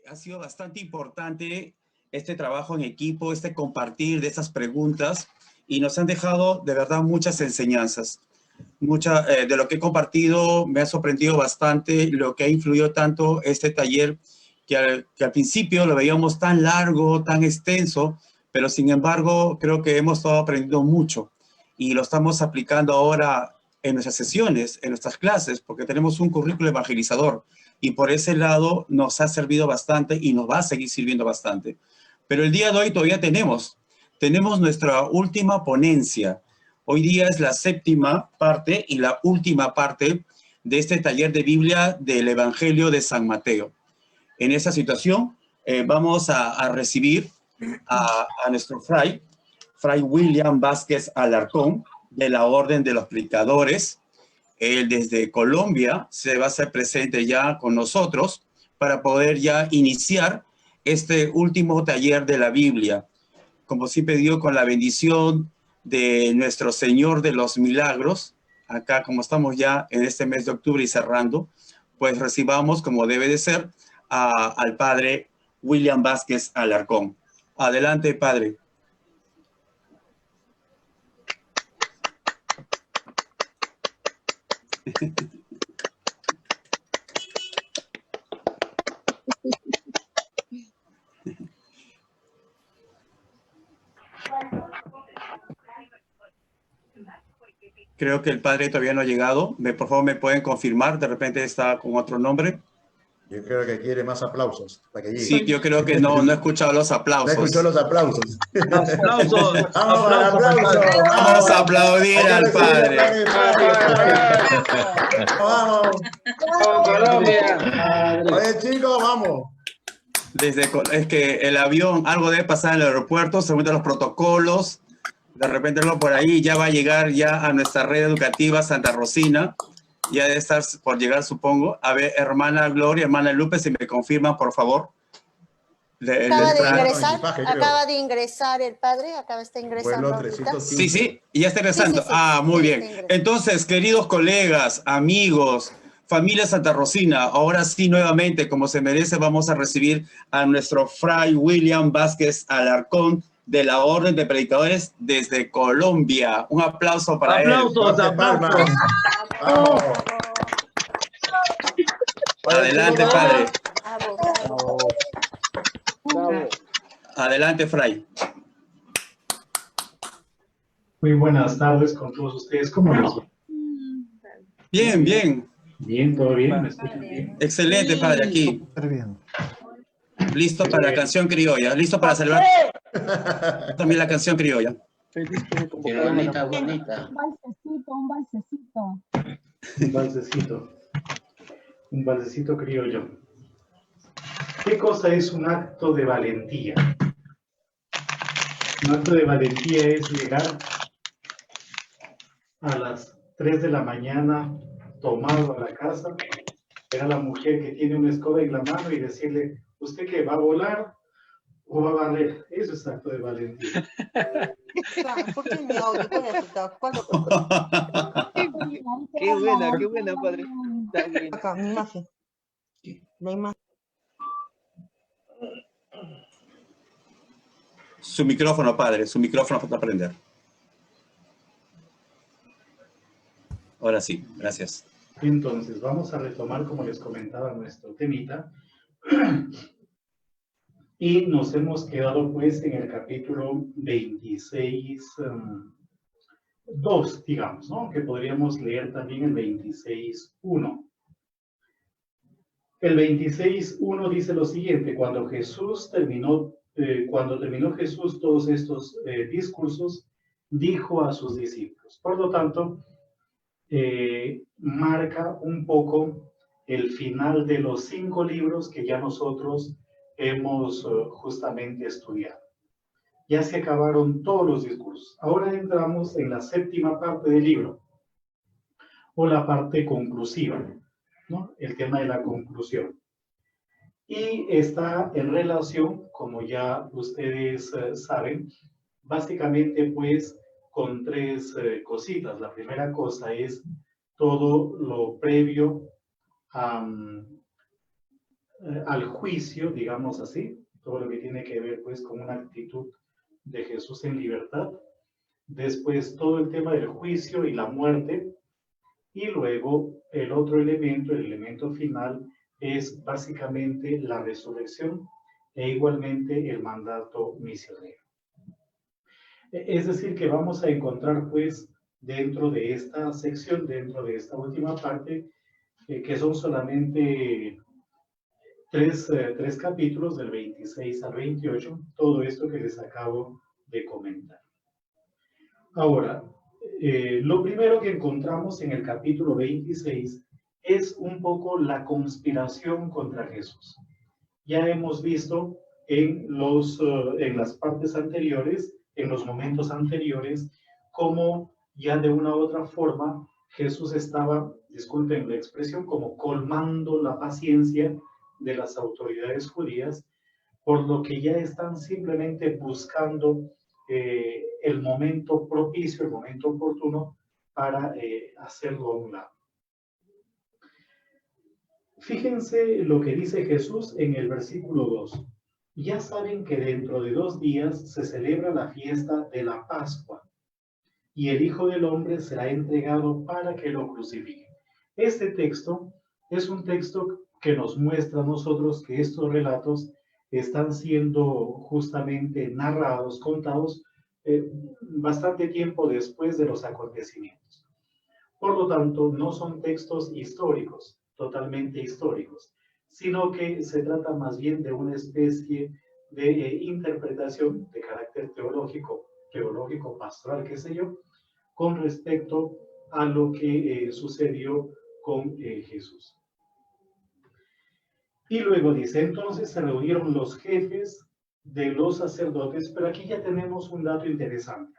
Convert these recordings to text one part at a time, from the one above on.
Ha sido bastante importante este trabajo en equipo, este compartir de estas preguntas, y nos han dejado de verdad muchas enseñanzas. De lo que he compartido me ha sorprendido bastante lo que ha influido tanto este taller, que al principio lo veíamos tan largo, tan extenso, pero sin embargo creo que hemos estado aprendiendo mucho y lo estamos aplicando ahora en nuestras sesiones, en nuestras clases, porque tenemos un currículo evangelizador y por ese lado nos ha servido bastante y nos va a seguir sirviendo bastante. Pero el día de hoy todavía tenemos nuestra última ponencia. Hoy día es la séptima parte y la última parte de este taller de Biblia del Evangelio de San Mateo. En esta situación vamos a recibir a nuestro Fray William Vázquez Alarcón, de la Orden de los Predicadores. Él desde Colombia se va a hacer presente ya con nosotros para poder ya iniciar este último taller de la Biblia. Como siempre digo, con la bendición de nuestro Señor de los Milagros, acá como estamos ya en este mes de octubre y cerrando, pues recibamos como debe de ser al Padre William Vázquez Alarcón. Adelante, Padre. Creo que el padre todavía no ha llegado. Por favor, ¿me pueden confirmar? De repente está con otro nombre. Yo creo que quiere más aplausos para que llegue. Sí, yo creo que no he escuchado los aplausos. No escuchó los aplausos. ¡Aplausos! ¡Vamos al aplauso! Vamos a aplaudir al padre. ¡Vamos! ¡Vamos, Colombia! Oye, chicos, vamos. Es que el avión, algo debe pasar en el aeropuerto, según los protocolos. De repente algo por ahí ya va a llegar ya a nuestra red educativa Santa Rosina. Ya debe estar por llegar, supongo. A ver, hermana Gloria, hermana Lupe, si me confirman, por favor. Acaba de ingresar el padre, está ingresando ahorita. Sí, ya está ingresando. Sí, muy bien. Entonces, queridos colegas, amigos, familia Santa Rosina, ahora sí, nuevamente, como se merece, vamos a recibir a nuestro Fray William Vázquez Alarcón, de la Orden de Predicadores desde Colombia. Un aplauso para él. ¡Aplausos! ¡Vamos! Adelante, padre. Adelante, Fray. Muy buenas tardes con todos ustedes. ¿Cómo les va? Bien, bien. Bien, todo bien. ¿Me escuchan bien? Excelente, padre, aquí. Súper bien. Listo para la canción criolla. Listo para celebrar también la canción criolla. Bonita, bonita. Un balsecito criollo. ¿Qué cosa es un acto de valentía? Un acto de valentía es llegar a las 3 de la mañana tomado a la casa, ver a la mujer que tiene una escoba en la mano y decirle, ¿usted qué, va a volar o va a barrer? Eso es acto de valentía. Qué buena, padre. Su micrófono, padre, su micrófono para aprender. Ahora sí, gracias. Entonces, vamos a retomar, como les comentaba, nuestro temita. Y nos hemos quedado, pues, en el capítulo 26, 2, digamos, ¿no? Que podríamos leer también el 26.1. El 26.1 dice lo siguiente: cuando terminó Jesús todos estos discursos, dijo a sus discípulos. Por lo tanto, marca un poco el final de los 5 libros que ya nosotros hemos justamente estudiado. Ya se acabaron todos los discursos. Ahora entramos en la séptima parte del libro, o la parte conclusiva, ¿no? El tema de la conclusión. Y está en relación, como ya ustedes saben, básicamente pues con 3 cositas. La primera cosa es todo lo previo a al juicio, digamos así, todo lo que tiene que ver pues con una actitud de Jesús en libertad. Después todo el tema del juicio y la muerte. Y luego el otro elemento, el elemento final, es básicamente la resurrección e igualmente el mandato misionero. Es decir, que vamos a encontrar pues dentro de esta sección, dentro de esta última parte, que son solamente tres capítulos del 26 al 28, todo esto que les acabo de comentar. Ahora, lo primero que encontramos en el capítulo 26 es un poco la conspiración contra Jesús. Ya hemos visto en las partes anteriores, en los momentos anteriores, cómo ya de una u otra forma Jesús estaba, disculpen la expresión, como colmando la paciencia de las autoridades judías, por lo que ya están simplemente buscando el momento propicio, el momento oportuno para hacerlo a un lado. Fíjense lo que dice Jesús en el versículo 2. Ya saben que dentro de 2 días se celebra la fiesta de la Pascua y el Hijo del Hombre será entregado para que lo crucifiquen. Este texto es un texto que nos muestra a nosotros que estos relatos están siendo justamente narrados, contados, bastante tiempo después de los acontecimientos. Por lo tanto, no son textos históricos, totalmente históricos, sino que se trata más bien de una especie de interpretación de carácter teológico, pastoral, qué sé yo, con respecto a lo que sucedió con Jesús. Y luego dice, entonces se reunieron los jefes de los sacerdotes, pero aquí ya tenemos un dato interesante.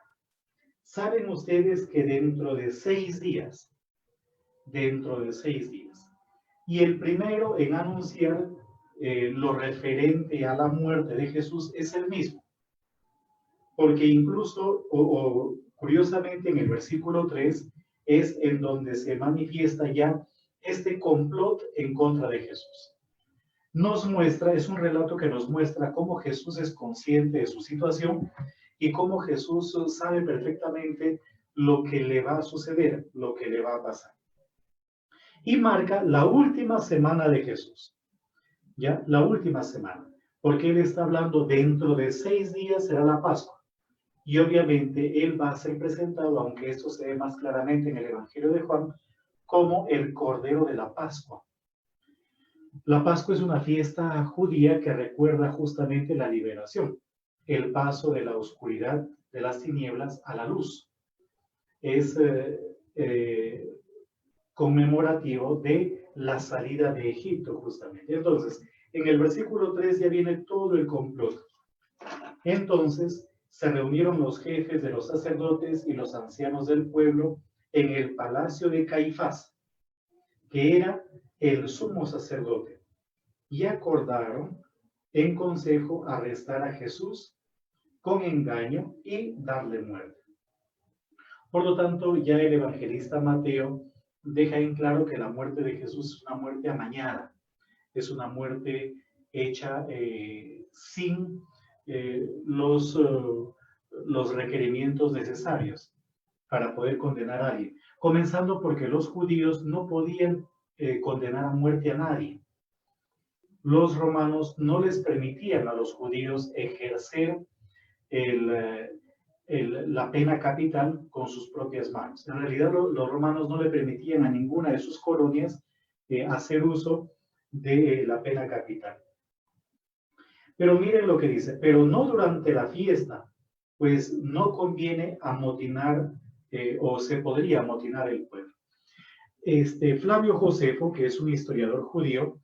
¿Saben ustedes que dentro de 6 días, y el primero en anunciar lo referente a la muerte de Jesús es el mismo? Porque incluso, curiosamente, en el versículo 3 es en donde se manifiesta ya este complot en contra de Jesús. Es un relato que nos muestra cómo Jesús es consciente de su situación y cómo Jesús sabe perfectamente lo que le va a suceder, lo que le va a pasar. Y marca la última semana de Jesús, ¿ya? La última semana, porque él está hablando dentro de 6 días será la Pascua. Y obviamente él va a ser presentado, aunque esto se ve más claramente en el Evangelio de Juan, como el Cordero de la Pascua. La Pascua es una fiesta judía que recuerda justamente la liberación, el paso de la oscuridad, de las tinieblas a la luz. Es conmemorativo de la salida de Egipto, justamente. Entonces, en el versículo 3 ya viene todo el complot. Entonces, se reunieron los jefes de los sacerdotes y los ancianos del pueblo en el palacio de Caifás, que era el sumo sacerdote, y acordaron en consejo arrestar a Jesús con engaño y darle muerte. Por lo tanto, ya el evangelista Mateo deja en claro que la muerte de Jesús es una muerte amañada, es una muerte hecha sin los requerimientos necesarios para poder condenar a alguien. Comenzando porque los judíos no podían condenar a muerte a nadie. Los romanos no les permitían a los judíos ejercer la pena capital con sus propias manos. En realidad, los romanos no le permitían a ninguna de sus colonias hacer uso de la pena capital. Pero miren lo que dice, pero no durante la fiesta, pues no conviene amotinar o se podría amotinar el pueblo. Flavio Josefo, que es un historiador judío,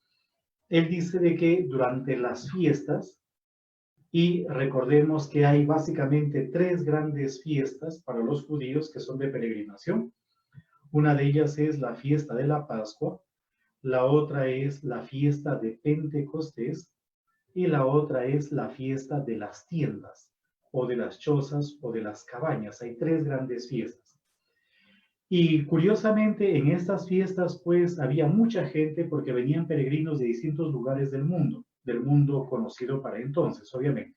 él dice de que durante las fiestas, y recordemos que hay básicamente 3 grandes fiestas para los judíos que son de peregrinación. Una de ellas es la fiesta de la Pascua, la otra es la fiesta de Pentecostés y la otra es la fiesta de las tiendas o de las chozas o de las cabañas. Hay 3 grandes fiestas. Y curiosamente en estas fiestas pues había mucha gente porque venían peregrinos de distintos lugares del mundo conocido para entonces, obviamente.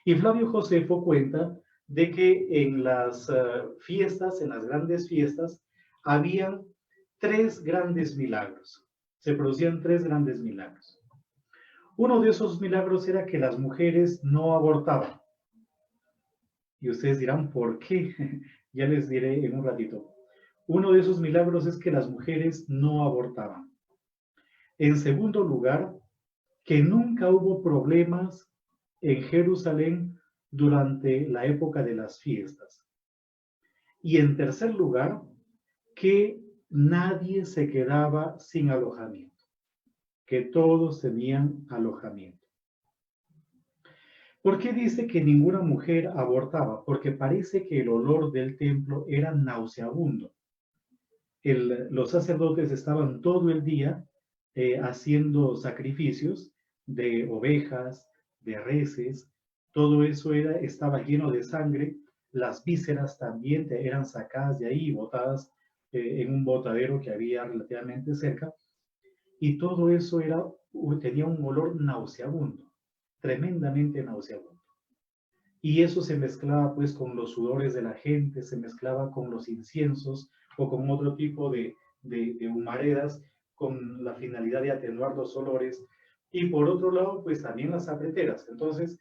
Y Flavio Josefo cuenta de que en las fiestas, en las grandes fiestas, habían 3 grandes milagros. Se producían 3 grandes milagros. Uno de esos milagros era que las mujeres no abortaban. Y ustedes dirán, ¿por qué? Ya les diré en un ratito. Uno de esos milagros es que las mujeres no abortaban. En segundo lugar, que nunca hubo problemas en Jerusalén durante la época de las fiestas. Y en tercer lugar, que nadie se quedaba sin alojamiento, que todos tenían alojamiento. ¿Por qué dice que ninguna mujer abortaba? Porque parece que el olor del templo era nauseabundo. Los sacerdotes estaban todo el día haciendo sacrificios de ovejas, de reses, todo eso estaba lleno de sangre, las vísceras también eran sacadas de ahí y botadas en un botadero que había relativamente cerca, y todo eso tenía un olor nauseabundo, tremendamente nauseabundo. Y eso se mezclaba pues con los sudores de la gente, se mezclaba con los inciensos o con otro tipo de humaredas con la finalidad de atenuar los olores. Y por otro lado, pues también las apreteras. Entonces,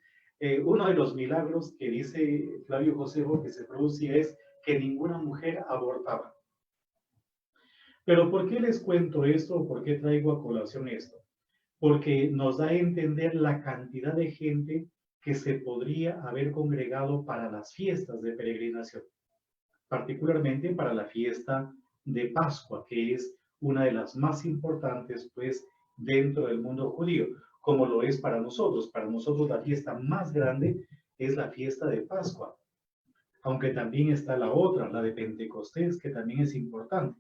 uno de los milagros que dice Flavio Josefo que se producía es que ninguna mujer abortaba. Pero ¿por qué les cuento esto o por qué traigo a colación esto? Porque nos da a entender la cantidad de gente que se podría haber congregado para las fiestas de peregrinación, particularmente para la fiesta de Pascua, que es una de las más importantes, pues, dentro del mundo judío, como lo es para nosotros. Para nosotros la fiesta más grande es la fiesta de Pascua, aunque también está la otra, la de Pentecostés, que también es importante.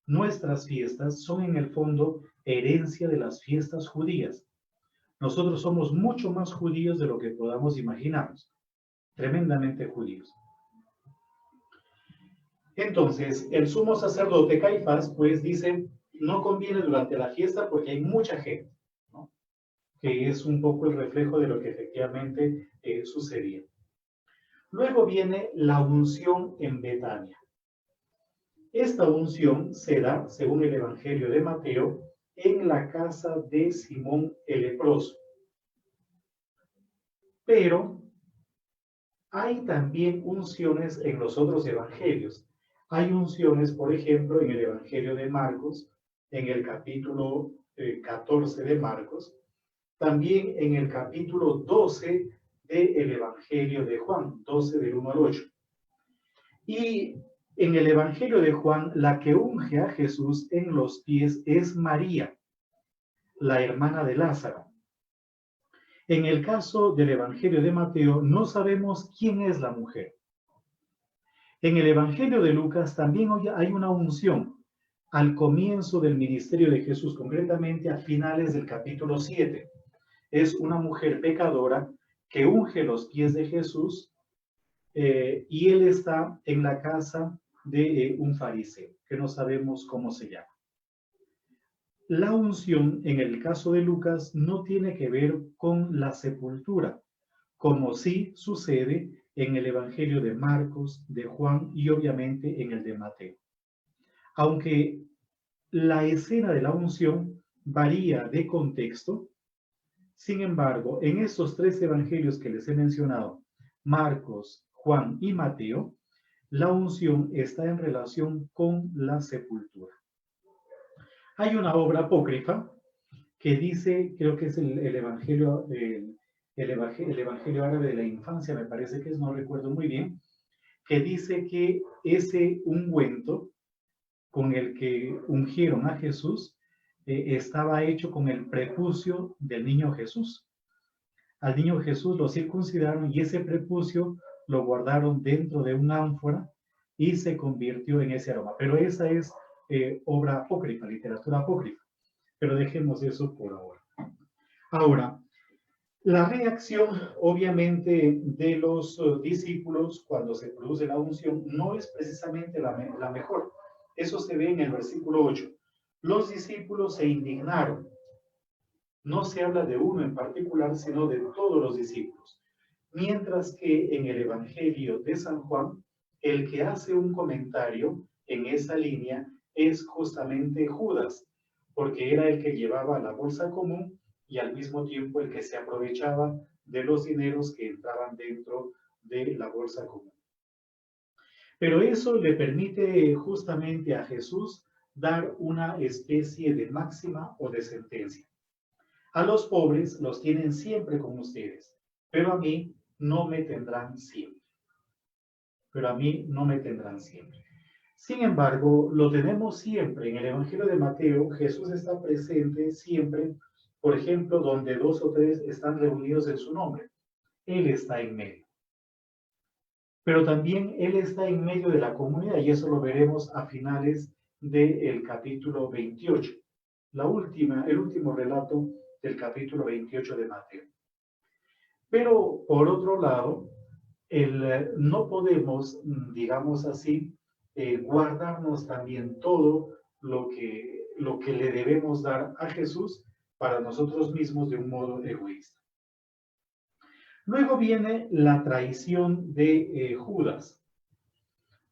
Nuestras fiestas son en el fondo herencia de las fiestas judías. Nosotros somos mucho más judíos de lo que podamos imaginarnos, tremendamente judíos. Entonces, el sumo sacerdote Caifás, pues dice, no conviene durante la fiesta porque hay mucha gente, ¿no? Que es un poco el reflejo de lo que efectivamente sucedía. Luego viene la unción en Betania. Esta unción se da, según el Evangelio de Mateo, en la casa de Simón el leproso. Pero hay también unciones en los otros evangelios. Hay unciones, por ejemplo, en el Evangelio de Marcos, en el capítulo 14 de Marcos, también en el capítulo 12 del Evangelio de Juan, 12 del 1 al 8. Y en el Evangelio de Juan, la que unge a Jesús en los pies es María, la hermana de Lázaro. En el caso del Evangelio de Mateo, no sabemos quién es la mujer. En el Evangelio de Lucas también hay una unción al comienzo del ministerio de Jesús, concretamente a finales del capítulo 7. Es una mujer pecadora que unge los pies de Jesús y él está en la casa de un fariseo, que no sabemos cómo se llama. La unción, en el caso de Lucas, no tiene que ver con la sepultura, como sí sucede en el Evangelio de Marcos, de Juan y obviamente en el de Mateo. Aunque la escena de la unción varía de contexto, sin embargo, en estos 3 evangelios que les he mencionado, Marcos, Juan y Mateo, la unción está en relación con la sepultura. Hay una obra apócrifa que dice, creo que es el Evangelio árabe de la infancia, me parece que es, no recuerdo muy bien, que dice que ese ungüento con el que ungieron a Jesús estaba hecho con el prepucio del niño Jesús. Al niño Jesús lo circuncidaron y ese prepucio lo guardaron dentro de un ánfora y se convirtió en ese aroma. Pero esa es obra apócrifa, literatura apócrifa. Pero dejemos eso por ahora. Ahora, La reacción, obviamente, de los discípulos cuando se produce la unción no es precisamente la mejor. Eso se ve en el versículo 8. Los discípulos se indignaron. No se habla de uno en particular, sino de todos los discípulos. Mientras que en el Evangelio de San Juan, el que hace un comentario en esa línea es justamente Judas, porque era el que llevaba la bolsa común y al mismo tiempo el que se aprovechaba de los dineros que entraban dentro de la bolsa común. Pero eso le permite justamente a Jesús dar una especie de máxima o de sentencia. A los pobres los tienen siempre con ustedes, pero a mí no me tendrán siempre. Pero a mí no me tendrán siempre. Sin embargo, lo tenemos siempre. En el Evangelio de Mateo, Jesús está presente siempre, por ejemplo, donde 2 o 3 están reunidos en su nombre. Él está en medio. Pero también Él está en medio de la comunidad, y eso lo veremos a finales del capítulo 28. El último relato del capítulo 28 de Mateo. Pero, por otro lado, no podemos, digamos así, guardarnos también todo lo que le debemos dar a Jesús para nosotros mismos de un modo egoísta. Luego viene la traición de Judas.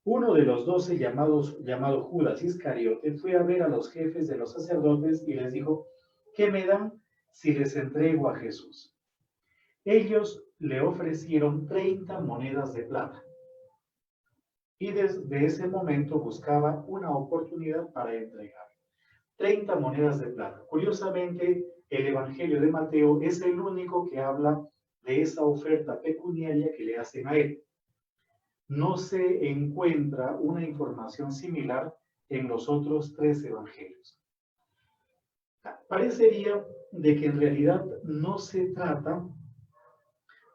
Uno de los 12 llamado Judas Iscariote fue a ver a los jefes de los sacerdotes y les dijo: ¿qué me dan si les entrego a Jesús? Ellos le ofrecieron 30 monedas de plata. Y desde ese momento buscaba una oportunidad para entregar. 30 monedas de plata. Curiosamente, el Evangelio de Mateo es el único que habla de esa oferta pecuniaria que le hacen a él. No se encuentra una información similar en los otros 3 evangelios. Parecería de que en realidad no se trata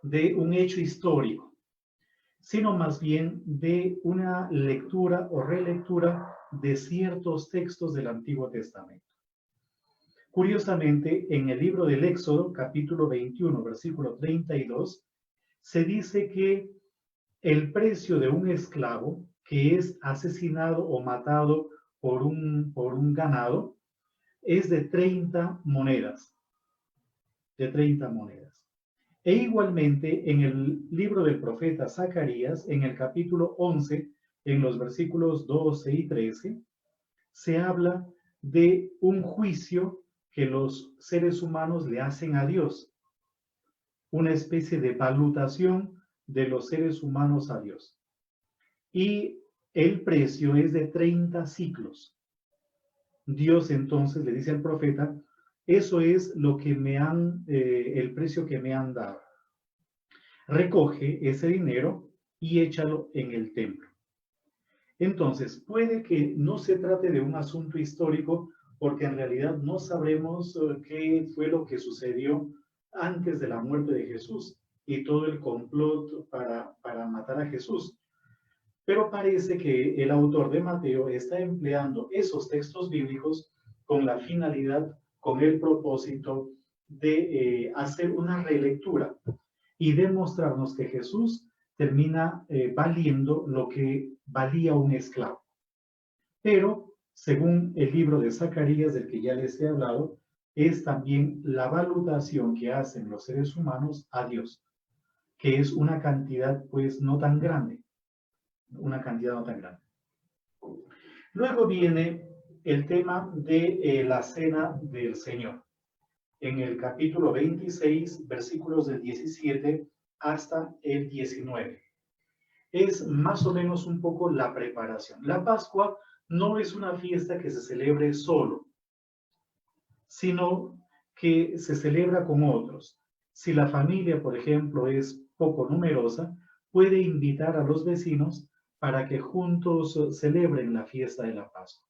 de un hecho histórico, sino más bien de una lectura o relectura de ciertos textos del Antiguo Testamento. Curiosamente, en el libro del Éxodo, capítulo 21, versículo 32, se dice que el precio de un esclavo que es asesinado o matado por un ganado es de 30 monedas. De 30 monedas. E igualmente en el libro del profeta Zacarías, en el capítulo 11, en los versículos 12 y 13, se habla de un juicio que los seres humanos le hacen a Dios. Una especie de valutación de los seres humanos a Dios. Y el precio es de 30 ciclos. Dios entonces le dice al profeta: eso es lo que el precio que me han dado. Recoge ese dinero y échalo en el templo. Entonces, puede que no se trate de un asunto histórico, porque en realidad no sabremos qué fue lo que sucedió antes de la muerte de Jesús y todo el complot para matar a Jesús. Pero parece que el autor de Mateo está empleando esos textos bíblicos con la finalidad, con el propósito de hacer una relectura y demostrarnos que Jesús termina valiendo lo que valía un esclavo. Pero, según el libro de Zacarías, del que ya les he hablado, es también la valutación que hacen los seres humanos a Dios, que es una cantidad pues no tan grande. Una cantidad no tan grande. Luego viene el tema de la cena del Señor. En el capítulo 26, versículos del 17 hasta el 19. Es más o menos un poco la preparación. La Pascua no es una fiesta que se celebre solo, sino que se celebra con otros. Si la familia, por ejemplo, es poco numerosa, puede invitar a los vecinos para que juntos celebren la fiesta de la Pascua.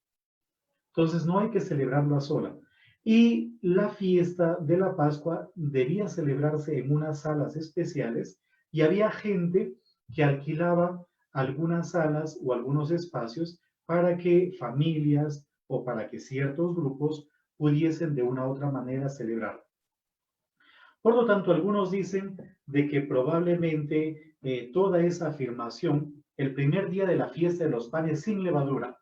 Entonces no hay que celebrarla sola. Y la fiesta de la Pascua debía celebrarse en unas salas especiales y había gente que alquilaba algunas salas o algunos espacios para que familias o para que ciertos grupos pudiesen de una u otra manera celebrar. Por lo tanto, algunos dicen de que probablemente toda esa afirmación, el primer día de la fiesta de los panes sin levadura,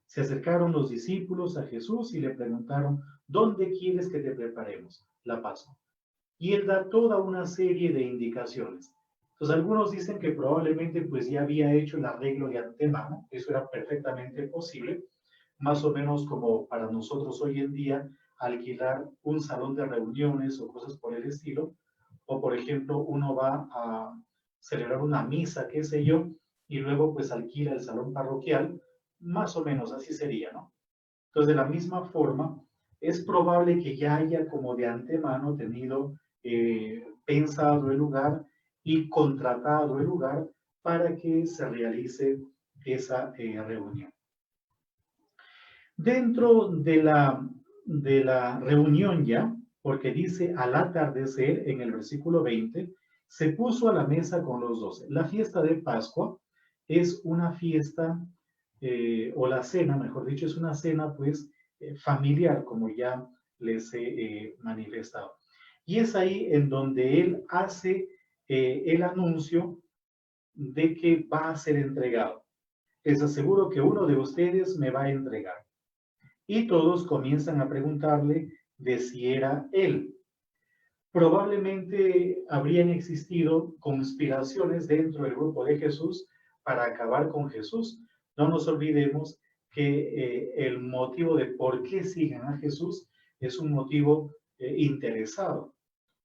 se acercaron los discípulos a Jesús y le preguntaron, ¿dónde quieres que te preparemos la Pascua? Y él da toda una serie de indicaciones. Entonces, algunos dicen que probablemente pues ya había hecho el arreglo de antemano, eso era perfectamente posible, más o menos como para nosotros hoy en día alquilar un salón de reuniones o cosas por el estilo, o por ejemplo uno va a celebrar una misa, qué sé yo, y luego pues alquila el salón parroquial, más o menos así sería, ¿no? Entonces, de la misma forma, es probable que ya haya como de antemano tenido pensado el lugar y contratado el lugar para que se realice esa reunión. Dentro de la reunión ya, porque dice al atardecer en el versículo 20, se puso a la mesa con los 12. La fiesta de Pascua es una fiesta, o la cena, mejor dicho, es una cena pues familiar, como ya les he manifestado. Y es ahí en donde él hace el anuncio de que va a ser entregado. Les aseguro que uno de ustedes me va a entregar. Y todos comienzan a preguntarle de si era él. Probablemente habrían existido conspiraciones dentro del grupo de Jesús para acabar con Jesús. No nos olvidemos que el motivo de por qué siguen a Jesús es un motivo interesado.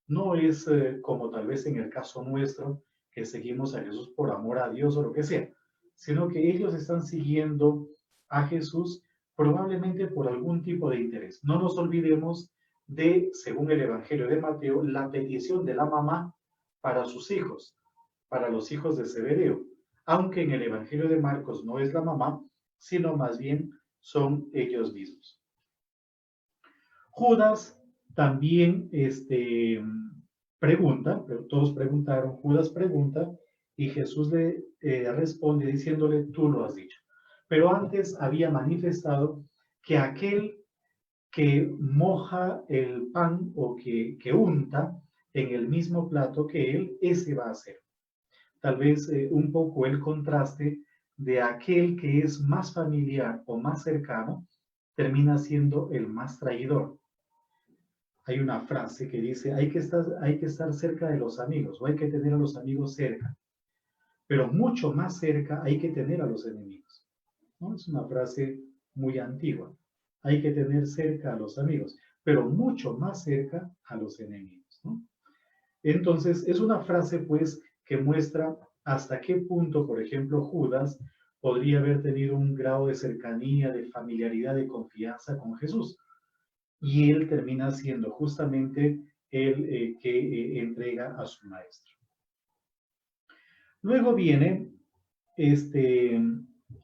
No es como tal vez en el caso nuestro, que seguimos a Jesús por amor a Dios o lo que sea, sino que ellos están siguiendo a Jesús probablemente por algún tipo de interés. No nos olvidemos de, según el Evangelio de Mateo, la petición de la mamá para sus hijos, para los hijos de Zebedeo, aunque en el Evangelio de Marcos no es la mamá, sino más bien son ellos mismos. Judas también pregunta, pero todos preguntaron, Judas pregunta y Jesús le responde diciéndole, tú lo has dicho. Pero antes había manifestado que aquel que moja el pan o que unta en el mismo plato que él, ese va a ser. Tal vez un poco el contraste de aquel que es más familiar o más cercano, termina siendo el más traidor. Hay una frase que dice, hay que estar cerca de los amigos, o hay que tener a los amigos cerca, pero mucho más cerca hay que tener a los enemigos, ¿no? Es una frase muy antigua. Hay que tener cerca a los amigos, pero mucho más cerca a los enemigos, ¿no? Entonces, es una frase, pues, que muestra hasta qué punto, por ejemplo, Judas podría haber tenido un grado de cercanía, de familiaridad, de confianza con Jesús. Y él termina siendo justamente el que entrega a su maestro. Luego viene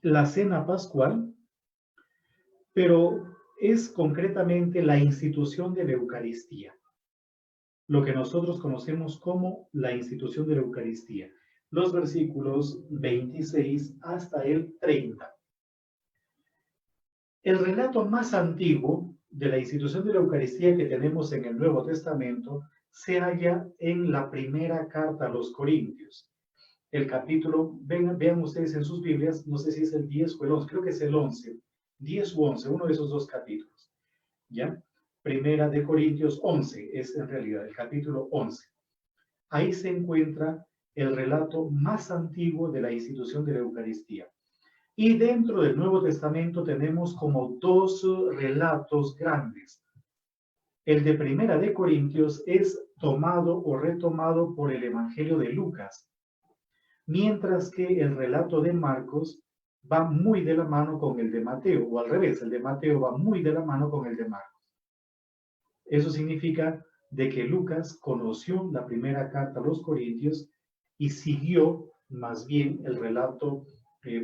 la cena pascual, pero es concretamente la institución de la Eucaristía, lo que nosotros conocemos como la institución de la Eucaristía, los versículos 26 hasta el 30. El relato más antiguo de la institución de la Eucaristía que tenemos en el Nuevo Testamento se halla en la primera carta a los Corintios. El capítulo, vean ustedes en sus Biblias, no sé si es el 10 o el 11, creo que es el 11, 10 u 11, uno de esos dos capítulos, ¿ya? Primera de Corintios 11 es en realidad el capítulo 11. Ahí se encuentra el relato más antiguo de la institución de la Eucaristía. Y dentro del Nuevo Testamento tenemos como dos relatos grandes. El de Primera de Corintios es tomado o retomado por el Evangelio de Lucas, mientras que el relato de Marcos va muy de la mano con el de Mateo, o al revés, el de Mateo va muy de la mano con el de Marcos. Eso significa de que Lucas conoció la primera carta a los Corintios y siguió más bien el relato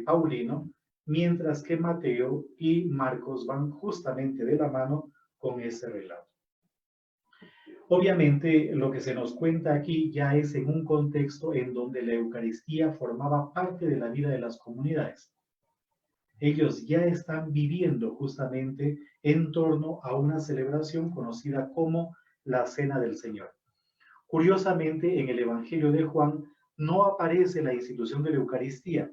paulino, mientras que Mateo y Marcos van justamente de la mano con ese relato. Obviamente, lo que se nos cuenta aquí ya es en un contexto en donde la Eucaristía formaba parte de la vida de las comunidades. Ellos ya están viviendo justamente en torno a una celebración conocida como la Cena del Señor. Curiosamente, en el Evangelio de Juan no aparece la institución de la Eucaristía,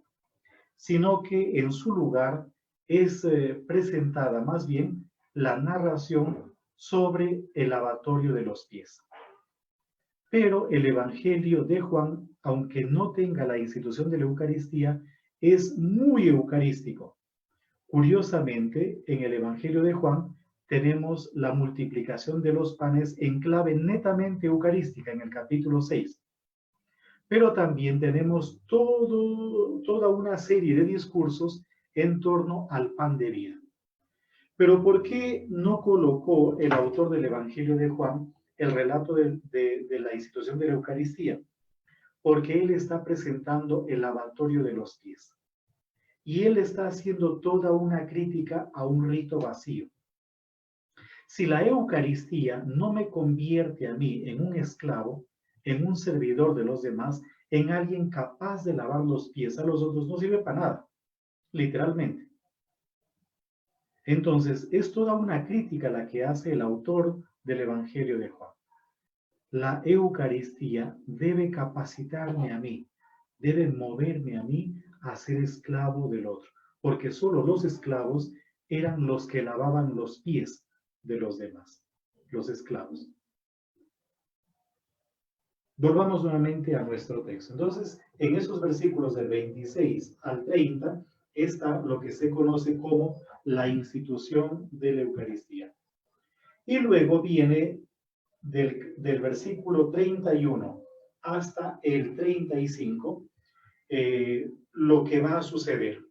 sino que en su lugar es presentada más bien la narración sobre el lavatorio de los pies. Pero el Evangelio de Juan, aunque no tenga la institución de la Eucaristía, es muy eucarístico. Curiosamente, en el Evangelio de Juan tenemos la multiplicación de los panes en clave netamente eucarística en el capítulo 6. Pero también tenemos toda una serie de discursos en torno al pan de vida. Pero ¿por qué no colocó el autor del Evangelio de Juan el relato de la institución de la Eucaristía? Porque él está presentando el lavatorio de los pies. Y él está haciendo toda una crítica a un rito vacío. Si la Eucaristía no me convierte a mí en un esclavo, en un servidor de los demás, en alguien capaz de lavar los pies a los otros, no sirve para nada, literalmente. Entonces, es toda una crítica la que hace el autor del Evangelio de Juan. La Eucaristía debe capacitarme a mí, debe moverme a mí a ser esclavo del otro, porque solo los esclavos eran los que lavaban los pies de los demás, los esclavos. Volvamos nuevamente a nuestro texto. Entonces, en esos versículos del 26 al 30 está lo que se conoce como la institución de la Eucaristía. Y luego viene del versículo 31 hasta el 35 lo que va a suceder.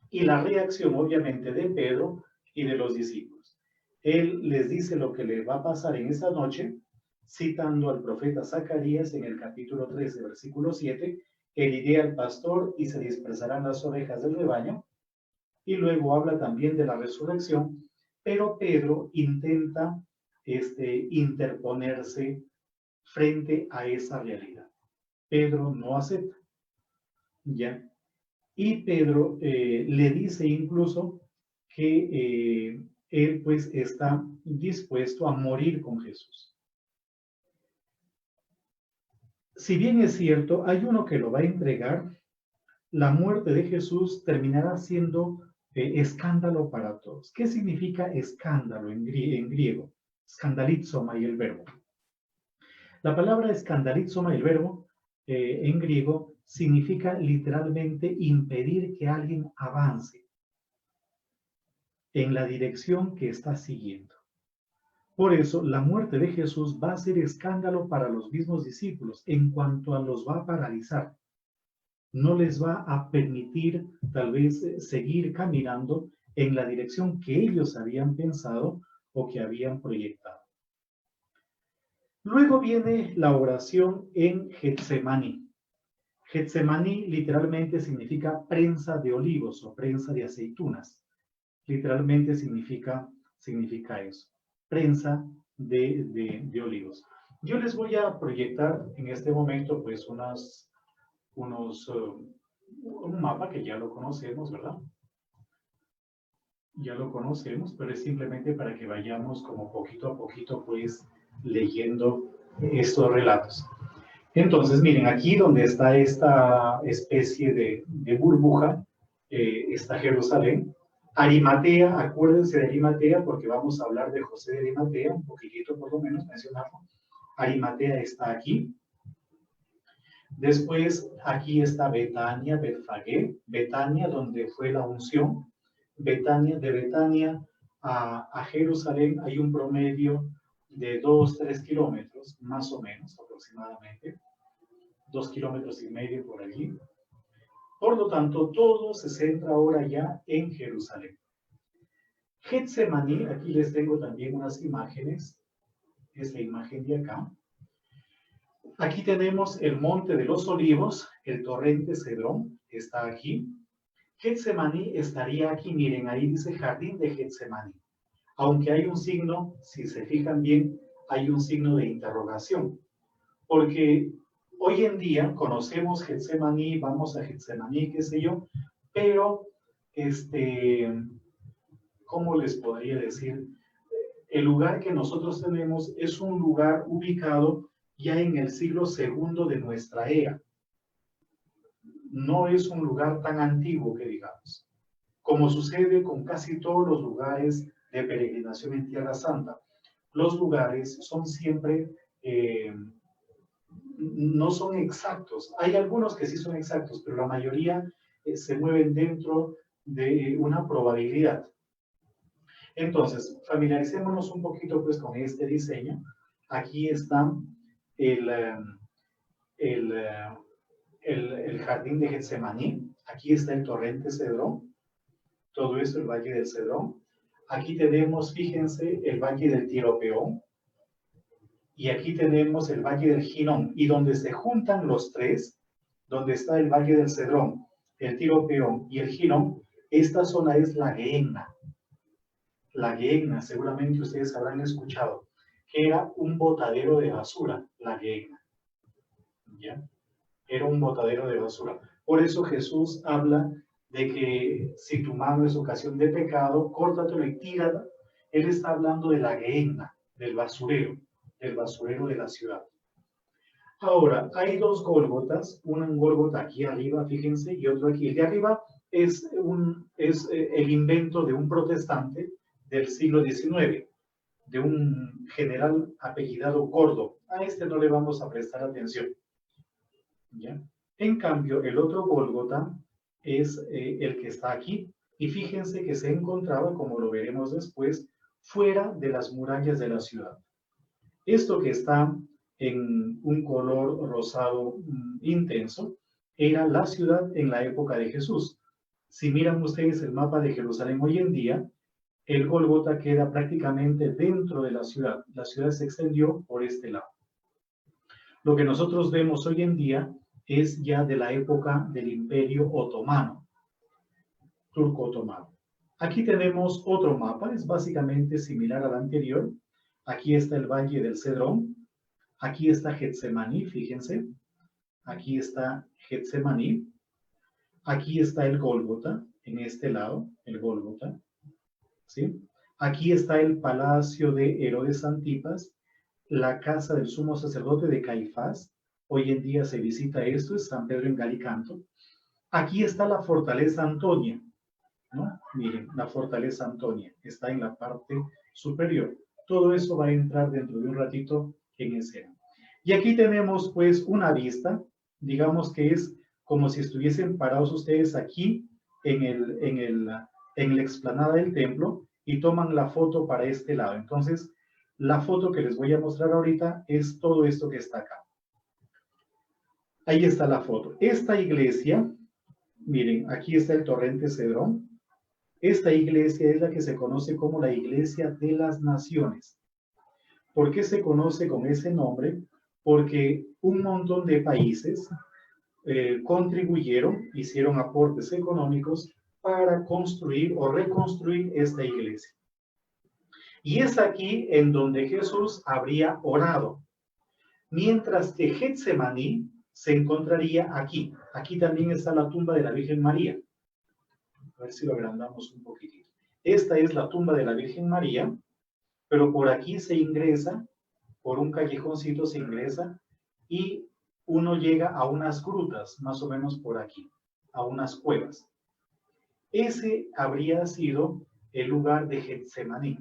Y la reacción, obviamente, de Pedro y de los discípulos. Él les dice lo que le va a pasar en esa noche, citando al profeta Zacarías en el capítulo 13, versículo 7, heriré al pastor y se dispersarán las ovejas del rebaño. Y luego habla también de la resurrección, pero Pedro intenta interponerse frente a esa realidad. Pedro no acepta, ¿ya? Y Pedro le dice incluso que él pues está dispuesto a morir con Jesús. Si bien es cierto, hay uno que lo va a entregar, la muerte de Jesús terminará siendo escándalo para todos. ¿Qué significa escándalo en griego? Scandalizoma y el verbo. La palabra scandalizoma y el verbo en griego significa literalmente impedir que alguien avance en la dirección que está siguiendo. Por eso, la muerte de Jesús va a ser escándalo para los mismos discípulos en cuanto a los va a paralizar. No les va a permitir tal vez seguir caminando en la dirección que ellos habían pensado o que habían proyectado. Luego viene la oración en Getsemaní. Getsemaní literalmente significa prensa de olivos o prensa de aceitunas. Literalmente significa eso, prensa de olivos. Yo les voy a proyectar en este momento pues un mapa que ya lo conocemos, ¿verdad? Ya lo conocemos, pero es simplemente para que vayamos como poquito a poquito pues leyendo estos relatos. Entonces, miren, aquí donde está esta especie de burbuja, está Jerusalén. Arimatea, acuérdense de Arimatea porque vamos a hablar de José de Arimatea, un poquitito por lo menos mencionarlo. Arimatea está aquí. Después, aquí está Betania, Betfagé, Betania, donde fue la unción. Betania, de Betania a Jerusalén hay un promedio de 2-3 kilómetros, más o menos, aproximadamente. 2,5 kilómetros por allí. Por lo tanto, todo se centra ahora ya en Jerusalén. Getsemaní, aquí les tengo también unas imágenes. Es la imagen de acá. Aquí tenemos el Monte de los Olivos, el torrente Cedrón, está aquí. Getsemaní estaría aquí, miren, ahí dice Jardín de Getsemaní. Aunque hay un signo, si se fijan bien, hay un signo de interrogación. Porque hoy en día conocemos Getsemaní, vamos a Getsemaní, qué sé yo, pero, ¿cómo les podría decir? El lugar que nosotros tenemos es un lugar ubicado ya en el siglo segundo de nuestra era. No es un lugar tan antiguo que digamos, como sucede con casi todos los lugares de peregrinación en Tierra Santa. Los lugares son siempre, no son exactos. Hay algunos que sí son exactos, pero la mayoría se mueven dentro de una probabilidad. Entonces, familiaricémonos un poquito pues con este diseño. Aquí está el jardín de Getsemaní. Aquí está el torrente Cedrón. Todo esto, el valle del Cedrón. Aquí tenemos, fíjense, el valle del Tiropeón. Y aquí tenemos el valle del Ginón. Y donde se juntan los tres, donde está el valle del Cedrón, el Tiropeón y el Ginón, esta zona es la Gehenna. La Gehenna, seguramente ustedes habrán escuchado, que era un botadero de basura, la Gehenna. ¿Ya? Era un botadero de basura. Por eso Jesús habla de que si tu mano es ocasión de pecado, córtatelo y tírala. Él está hablando de la Gehenna, del basurero de la ciudad. Ahora, hay dos Gólgotas, un Gólgota aquí arriba, fíjense, y otro aquí. El de arriba es el invento de un protestante del siglo XIX, de un general apellidado Gordo. A este no le vamos a prestar atención. ¿Ya? En cambio, el otro Gólgota es el que está aquí. Y fíjense que se encontraba, como lo veremos después, fuera de las murallas de la ciudad. Esto que está en un color rosado intenso era la ciudad en la época de Jesús. Si miran ustedes el mapa de Jerusalén hoy en día, el Gólgota queda prácticamente dentro de la ciudad. La ciudad se extendió por este lado. Lo que nosotros vemos hoy en día es ya de la época del Imperio Otomano, turco-otomano. Aquí tenemos otro mapa, es básicamente similar al anterior. Aquí está el Valle del Cedrón, aquí está Getsemaní, fíjense. Aquí está Getsemaní. Aquí está el Gólgota, en este lado, el Gólgota. ¿Sí? Aquí está el palacio de Herodes Antipas, la casa del sumo sacerdote de Caifás. Hoy en día se visita esto, es San Pedro en Galicanto. Aquí está la fortaleza Antonia, ¿no? Miren, la fortaleza Antonia está en la parte superior. Todo eso va a entrar dentro de un ratito en escena. Y aquí tenemos pues una vista, digamos que es como si estuviesen parados ustedes aquí en la explanada del templo y toman la foto para este lado. Entonces, la foto que les voy a mostrar ahorita es todo esto que está acá. Ahí está la foto. Esta iglesia, miren, aquí está el torrente Cedrón. Esta iglesia es la que se conoce como la Iglesia de las Naciones. ¿Por qué se conoce con ese nombre? Porque un montón de países contribuyeron, hicieron aportes económicos para construir o reconstruir esta iglesia. Y es aquí en donde Jesús habría orado. Mientras que Getsemaní se encontraría aquí. Aquí también está la tumba de la Virgen María. A ver si lo agrandamos un poquitito. Esta es la tumba de la Virgen María, pero por aquí se ingresa, por un callejoncito se ingresa y uno llega a unas grutas, más o menos por aquí, a unas cuevas. Ese habría sido el lugar de Getsemaní.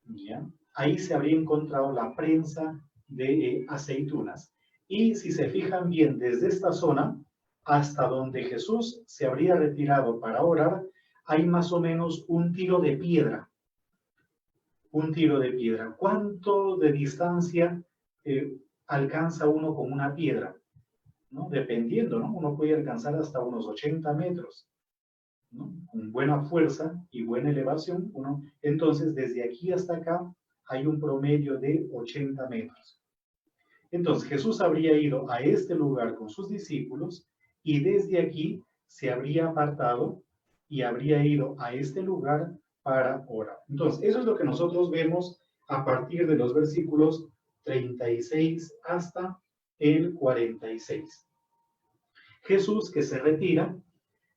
¿Ya? Ahí se habría encontrado la prensa de aceitunas. Y si se fijan bien, desde esta zona hasta donde Jesús se habría retirado para orar, hay más o menos un tiro de piedra. Un tiro de piedra. ¿Cuánto de distancia alcanza uno con una piedra? ¿No? Dependiendo, ¿no? Uno puede alcanzar hasta unos 80 metros, ¿no? Con buena fuerza y buena elevación. Entonces, desde aquí hasta acá hay un promedio de 80 metros. Entonces, Jesús habría ido a este lugar con sus discípulos y desde aquí se habría apartado y habría ido a este lugar para orar. Entonces, eso es lo que nosotros vemos a partir de los versículos 36 hasta el 46. Jesús que se retira,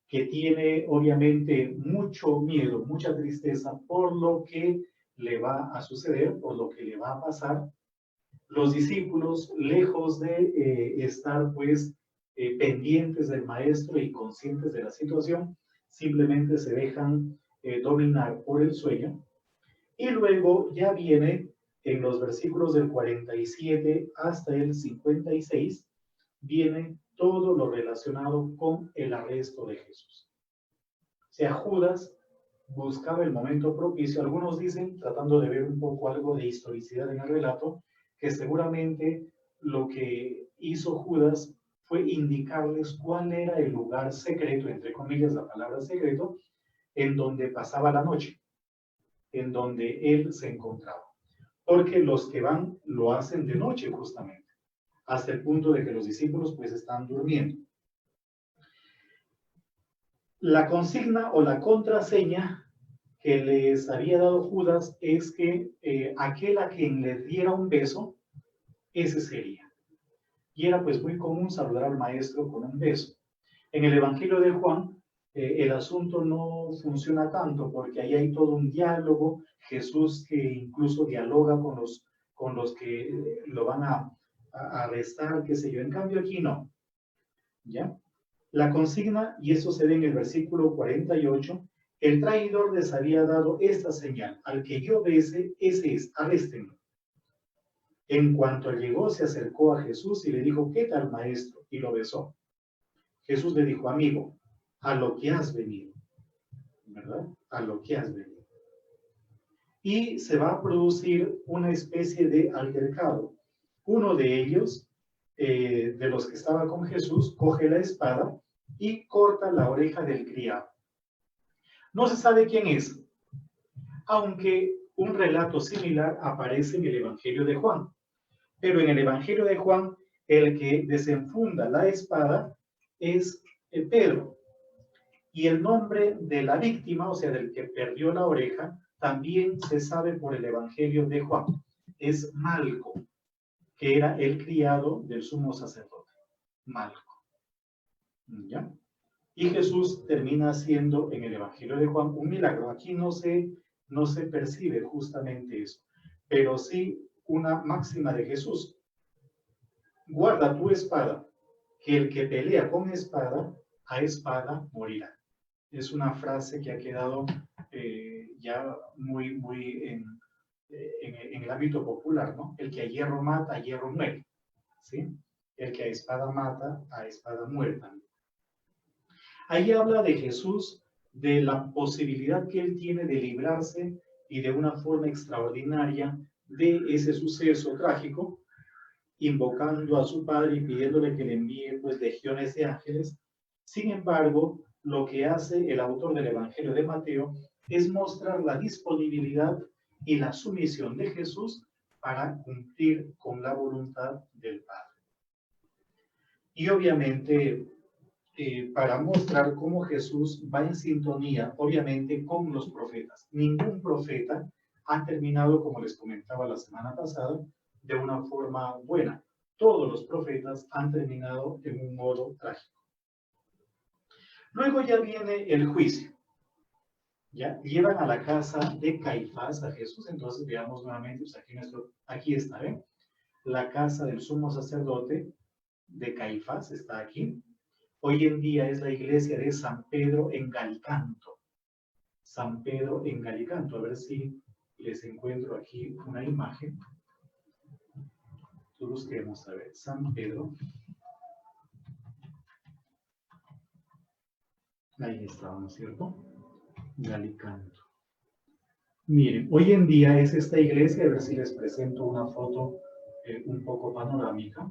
que tiene obviamente mucho miedo, mucha tristeza por lo que le va a suceder, por lo que le va a pasar, Los discípulos, lejos de estar pues pendientes del maestro y conscientes de la situación, simplemente se dejan dominar por el sueño. Y luego ya viene en los versículos del 47 hasta el 56, viene todo lo relacionado con el arresto de Jesús. O sea, Judas buscaba el momento propicio. Algunos dicen, tratando de ver un poco algo de historicidad en el relato, que seguramente lo que hizo Judas fue indicarles cuál era el lugar secreto, entre comillas la palabra secreto, en donde pasaba la noche, en donde él se encontraba. Porque los que van lo hacen de noche justamente, hasta el punto de que los discípulos pues están durmiendo. La consigna o la contraseña que les había dado Judas es que aquel a quien le diera un beso, ese sería. Y era pues muy común saludar al maestro con un beso. En el Evangelio de Juan, el asunto no funciona tanto porque ahí hay todo un diálogo, Jesús que incluso dialoga con los que lo van a arrestar, qué sé yo. En cambio aquí no. ¿Ya? La consigna, y eso se ve en el versículo 48, el traidor les había dado esta señal: al que yo bese, ese es, arréstenlo. En cuanto llegó, se acercó a Jesús y le dijo, ¿qué tal, maestro? Y lo besó. Jesús le dijo, amigo, a lo que has venido, ¿verdad? A lo que has venido. Y se va a producir una especie de altercado. Uno de ellos, de los que estaba con Jesús, coge la espada y corta la oreja del criado. No se sabe quién es, aunque un relato similar aparece en el Evangelio de Juan. Pero en el Evangelio de Juan, el que desenfunda la espada es Pedro. Y el nombre de la víctima, o sea, del que perdió la oreja, también se sabe por el Evangelio de Juan. Es Malco, que era el criado del sumo sacerdote. Malco. ¿Ya? Y Jesús termina haciendo en el Evangelio de Juan un milagro. Aquí no se percibe justamente eso, pero sí una máxima de Jesús. Guarda tu espada, que el que pelea con espada, a espada morirá. Es una frase que ha quedado ya muy en el ámbito popular, ¿no? El que a hierro mata, a hierro muere, ¿sí? El que a espada mata, a espada muere también. Ahí habla de Jesús, de la posibilidad que él tiene de librarse y de una forma extraordinaria de ese suceso trágico, invocando a su Padre y pidiéndole que le envíe pues legiones de ángeles. Sin embargo, lo que hace el autor del Evangelio de Mateo es mostrar la disponibilidad y la sumisión de Jesús para cumplir con la voluntad del Padre. Y obviamente, para mostrar cómo Jesús va en sintonía, obviamente, con los profetas. Ningún profeta ha terminado, como les comentaba la semana pasada, de una forma buena. Todos los profetas han terminado en un modo trágico. Luego ya viene el juicio. ¿Ya? Llevan a la casa de Caifás a Jesús. Entonces veamos nuevamente, pues aquí está, ¿ven? La casa del sumo sacerdote de Caifás está aquí. Hoy en día es la iglesia de San Pedro en Galicanto. San Pedro en Galicanto. A ver si les encuentro aquí una imagen. Busquemos a ver, San Pedro. Ahí está, ¿no es cierto? Galicanto. Miren, hoy en día es esta iglesia, a ver si les presento una foto un poco panorámica.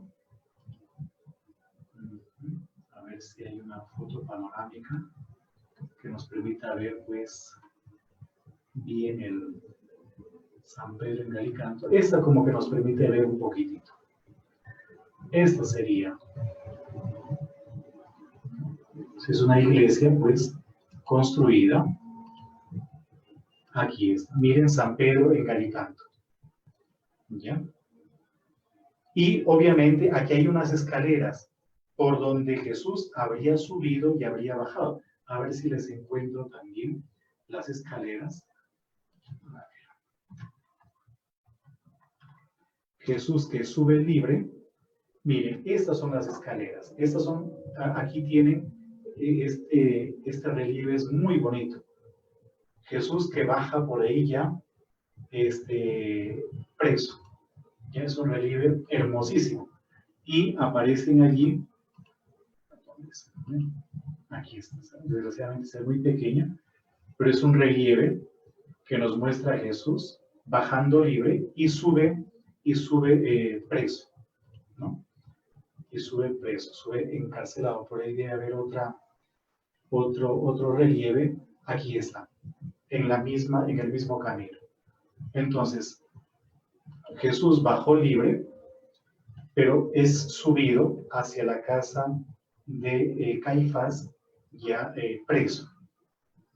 A ver si hay una foto panorámica que nos permita ver, pues, bien el San Pedro en Galicanto. Esta como que nos permite ver un poquitito. Esta sería. Es una iglesia, pues, construida. Aquí está. Miren San Pedro en Galicanto. ¿Ya? Y obviamente aquí hay unas escaleras por donde Jesús habría subido y habría bajado. A ver si les encuentro también las escaleras. Jesús que sube libre. Miren, estas son las escaleras. Estas son, aquí tienen, este relieve es muy bonito. Jesús que baja por ahí ya, preso. Ya es un relieve hermosísimo. Y aparecen allí, aquí está, desgraciadamente es muy pequeña, pero es un relieve que nos muestra a Jesús bajando libre y sube preso, ¿no? Y sube preso, sube encarcelado. Por ahí debe haber otro relieve. Aquí está, en el mismo camino. Entonces, Jesús bajó libre, pero es subido hacia la casa de Caifás, ya preso.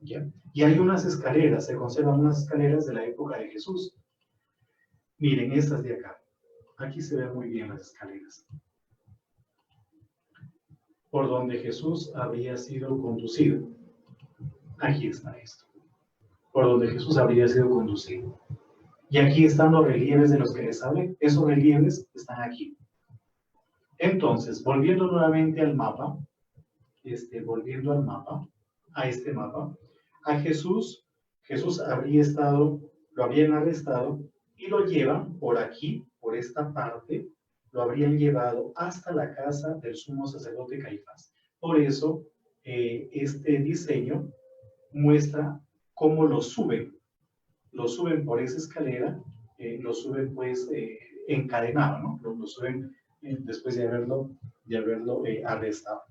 ¿Ya? Y hay unas escaleras, se conservan unas escaleras de la época de Jesús. Miren, estas de acá. Aquí se ven muy bien las escaleras. Por donde Jesús habría sido conducido. Aquí está esto. Por donde Jesús habría sido conducido. Y aquí están los relieves de los que les hablé. Esos relieves están aquí. Entonces, volviendo nuevamente al mapa, a este mapa, a Jesús lo habrían arrestado y lo llevan por aquí, por esta parte, lo habrían llevado hasta la casa del sumo sacerdote Caifás. Por eso, este diseño muestra cómo lo suben por esa escalera, lo suben pues encadenado, ¿no? Lo suben después de haberlo arrestado.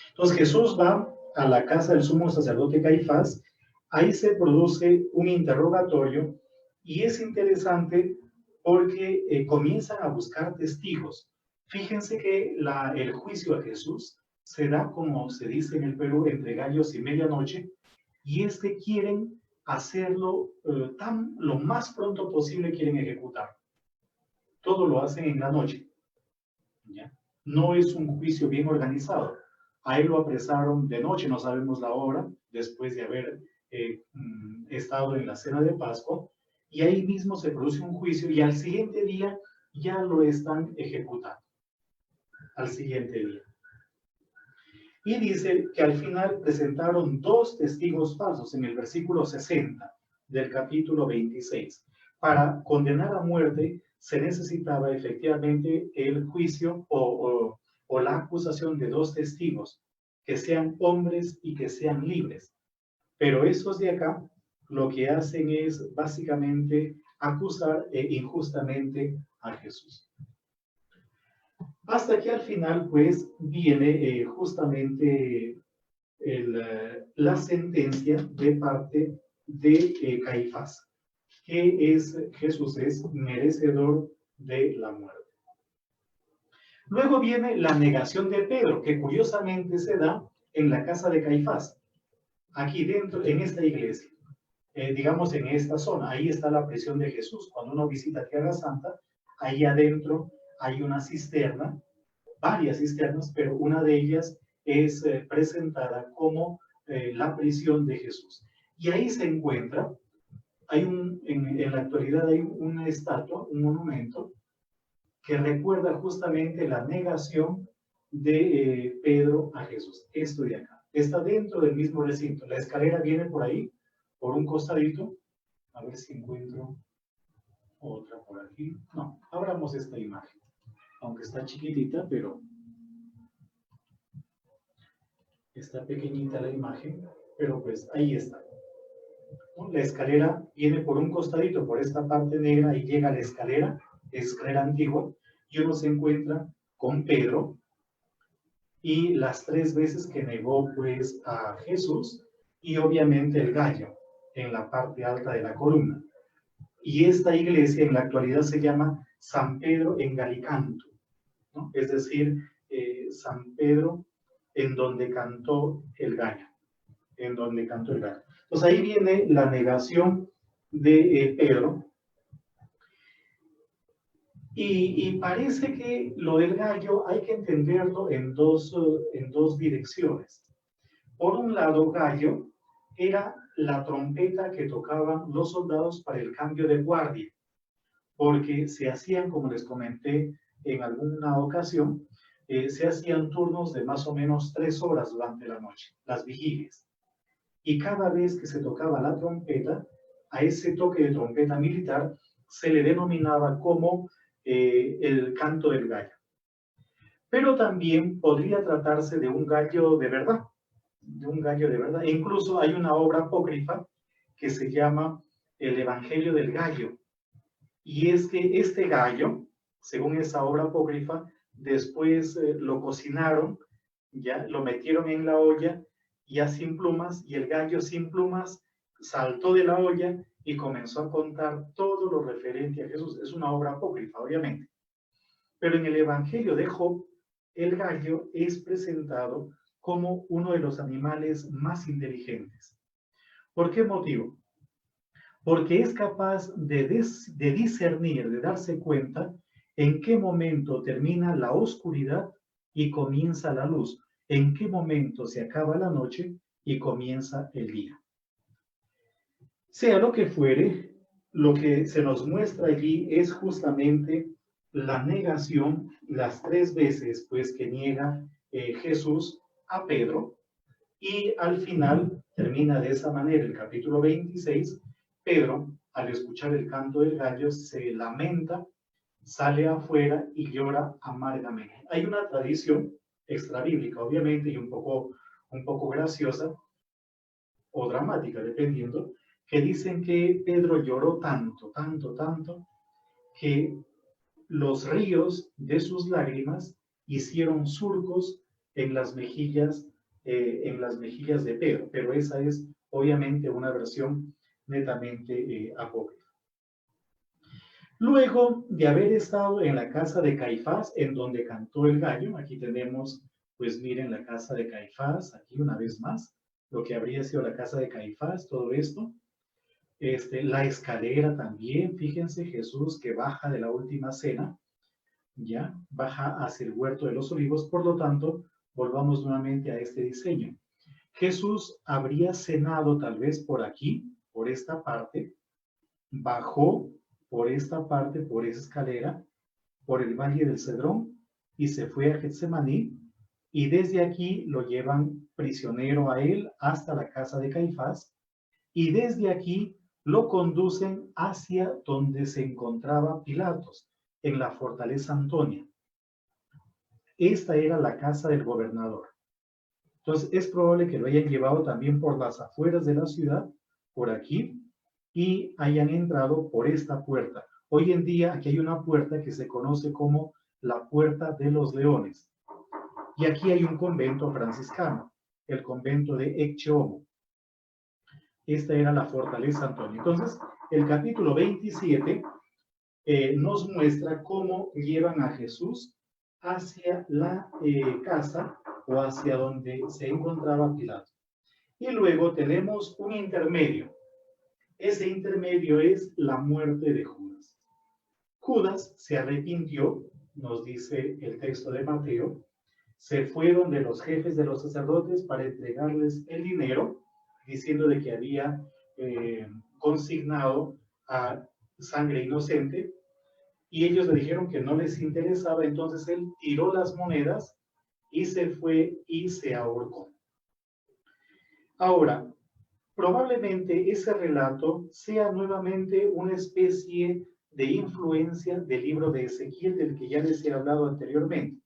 Entonces Jesús va a la casa del sumo sacerdote Caifás, ahí se produce un interrogatorio y es interesante porque comienzan a buscar testigos. Fíjense que el juicio a Jesús se da, como se dice en el Perú, entre gallos y medianoche, y quieren hacerlo lo más pronto posible, quieren ejecutar. Todo lo hacen en la noche. ¿Ya? No es un juicio bien organizado. A él lo apresaron de noche, no sabemos la hora, después de haber estado en la cena de Pascua, y ahí mismo se produce un juicio y al siguiente día ya lo están ejecutando. Al siguiente día. Y dice que al final presentaron 2 testigos falsos en el versículo 60 del capítulo 26. Para condenar a muerte se necesitaba efectivamente el juicio o la acusación de 2 testigos, que sean hombres y que sean libres. Pero esos de acá lo que hacen es básicamente acusar injustamente a Jesús. Hasta que al final pues viene justamente la sentencia de parte de Caifás, que Jesús es merecedor de la muerte. Luego viene la negación de Pedro, que curiosamente se da en la casa de Caifás, aquí dentro, en esta iglesia, digamos en esta zona. Ahí está la prisión de Jesús. Cuando uno visita Tierra Santa, ahí adentro hay una cisterna, varias cisternas, pero una de ellas es presentada como la prisión de Jesús. Y ahí se encuentra, en la actualidad hay una estatua, un monumento, que recuerda justamente la negación de Pedro a Jesús. Esto de acá. Está dentro del mismo recinto. La escalera viene por ahí, por un costadito. A ver si encuentro otra por aquí. No, abramos esta imagen. Aunque está chiquitita, pero está pequeñita la imagen, pero pues ahí está. La escalera viene por un costadito, por esta parte negra, y llega a la escalera antigua, y uno se encuentra con Pedro, y las 3 veces que negó pues a Jesús, y obviamente el gallo en la parte alta de la columna. Y esta iglesia en la actualidad se llama San Pedro en Galicanto, ¿no? Es decir, San Pedro en donde cantó el gallo, Entonces ahí viene la negación de Pedro, y parece que lo del gallo hay que entenderlo en dos direcciones. Por un lado, gallo era la trompeta que tocaban los soldados para el cambio de guardia. porque se hacían, como les comenté en alguna ocasión, se hacían turnos de más o menos 3 horas durante la noche, las vigilias. Y cada vez que se tocaba la trompeta, a ese toque de trompeta militar se le denominaba como el canto del gallo. Pero también podría tratarse de un gallo de verdad, de un gallo de verdad. E incluso hay una obra apócrifa que se llama El Evangelio del Gallo. Y es que este gallo, según esa obra apócrifa, después lo cocinaron, ya lo metieron en la olla, ya sin plumas, y el gallo sin plumas saltó de la olla y comenzó a contar todo lo referente a Jesús. Es una obra apócrifa, obviamente. Pero en el Evangelio de Job, el gallo es presentado como uno de los animales más inteligentes. ¿Por qué motivo? Porque es capaz de discernir, de darse cuenta en qué momento termina la oscuridad y comienza la luz, en qué momento se acaba la noche y comienza el día. Sea lo que fuere, lo que se nos muestra allí es justamente la negación, las 3 veces pues que niega Jesús a Pedro, y al final termina de esa manera el capítulo 26. Pedro, al escuchar el canto del gallo, se lamenta, sale afuera y llora amargamente. Hay una tradición extrabíblica, obviamente, y un poco graciosa o dramática, dependiendo, que dicen que Pedro lloró tanto, que los ríos de sus lágrimas hicieron surcos en las mejillas de Pedro, pero esa es obviamente una versión netamente apócrifa. Luego de haber estado en la casa de Caifás, en donde cantó el gallo, aquí tenemos, pues miren, la casa de Caifás, aquí una vez más, lo que habría sido la casa de Caifás, todo esto. La escalera también, fíjense, Jesús que baja de la última cena, ya, baja hacia el huerto de los olivos, por lo tanto, volvamos nuevamente a este diseño. Jesús habría cenado tal vez por aquí, por esta parte, bajó por esta parte, por esa escalera, por el valle del Cedrón, y se fue a Getsemaní, y desde aquí lo llevan prisionero a él hasta la casa de Caifás, y desde aquí lo conducen hacia donde se encontraba Pilatos, en la fortaleza Antonia. Esta era la casa del gobernador. Entonces es probable que lo hayan llevado también por las afueras de la ciudad, por aquí, y hayan entrado por esta puerta. Hoy en día aquí hay una puerta que se conoce como la Puerta de los Leones. Y aquí hay un convento franciscano, el convento de Ecce-Homo. Esta era la fortaleza Antonia. Entonces, el capítulo 27 nos muestra cómo llevan a Jesús hacia la casa o hacia donde se encontraba Pilato. Y luego tenemos un intermedio. Ese intermedio es la muerte de Judas. Judas se arrepintió, nos dice el texto de Mateo, se fue donde los jefes de los sacerdotes para entregarles el dinero, diciendo de que había consignado a sangre inocente, y ellos le dijeron que no les interesaba, entonces él tiró las monedas y se fue y se ahorcó. Ahora, probablemente ese relato sea nuevamente una especie de influencia del libro de Ezequiel, del que ya les he hablado anteriormente,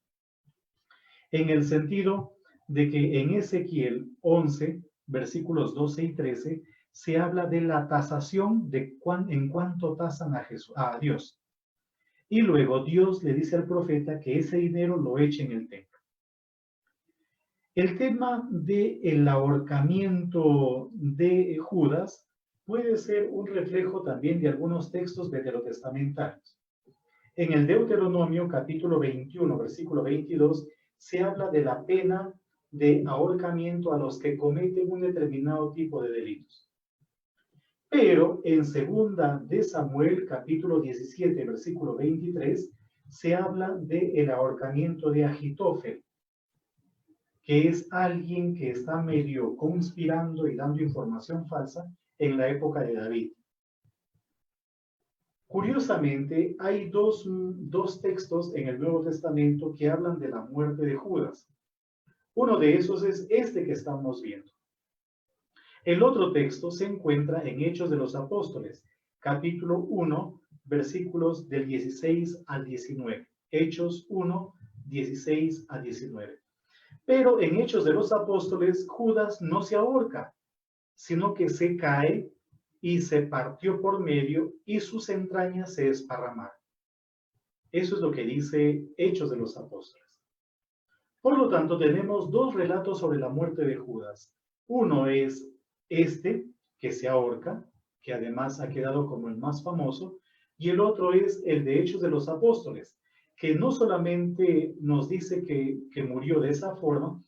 en el sentido de que en Ezequiel 11, versículos 12 y 13, se habla de la tasación de en cuánto tasan a Dios. Y luego Dios le dice al profeta que ese dinero lo eche en el templo. El tema del ahorcamiento de Judas puede ser un reflejo también de algunos textos veterotestamentarios. En el Deuteronomio capítulo 21, versículo 22, se habla de la pena de ahorcamiento a los que cometen un determinado tipo de delitos. Pero en segunda de Samuel, capítulo 17, versículo 23, se habla del ahorcamiento de Agitofel, que es alguien que está medio conspirando y dando información falsa en la época de David. Curiosamente, hay dos textos en el Nuevo Testamento que hablan de la muerte de Judas. Uno de esos es este que estamos viendo. El otro texto se encuentra en Hechos de los Apóstoles, capítulo 1, versículos del 16 al 19. Hechos 1, 16 a 19. Pero en Hechos de los Apóstoles, Judas no se ahorca, sino que se cae y se partió por medio y sus entrañas se desparramaron. Eso es lo que dice Hechos de los Apóstoles. Por lo tanto, tenemos dos relatos sobre la muerte de Judas. Uno es este, que se ahorca, que además ha quedado como el más famoso, y el otro es el de Hechos de los Apóstoles, que no solamente nos dice que murió de esa forma,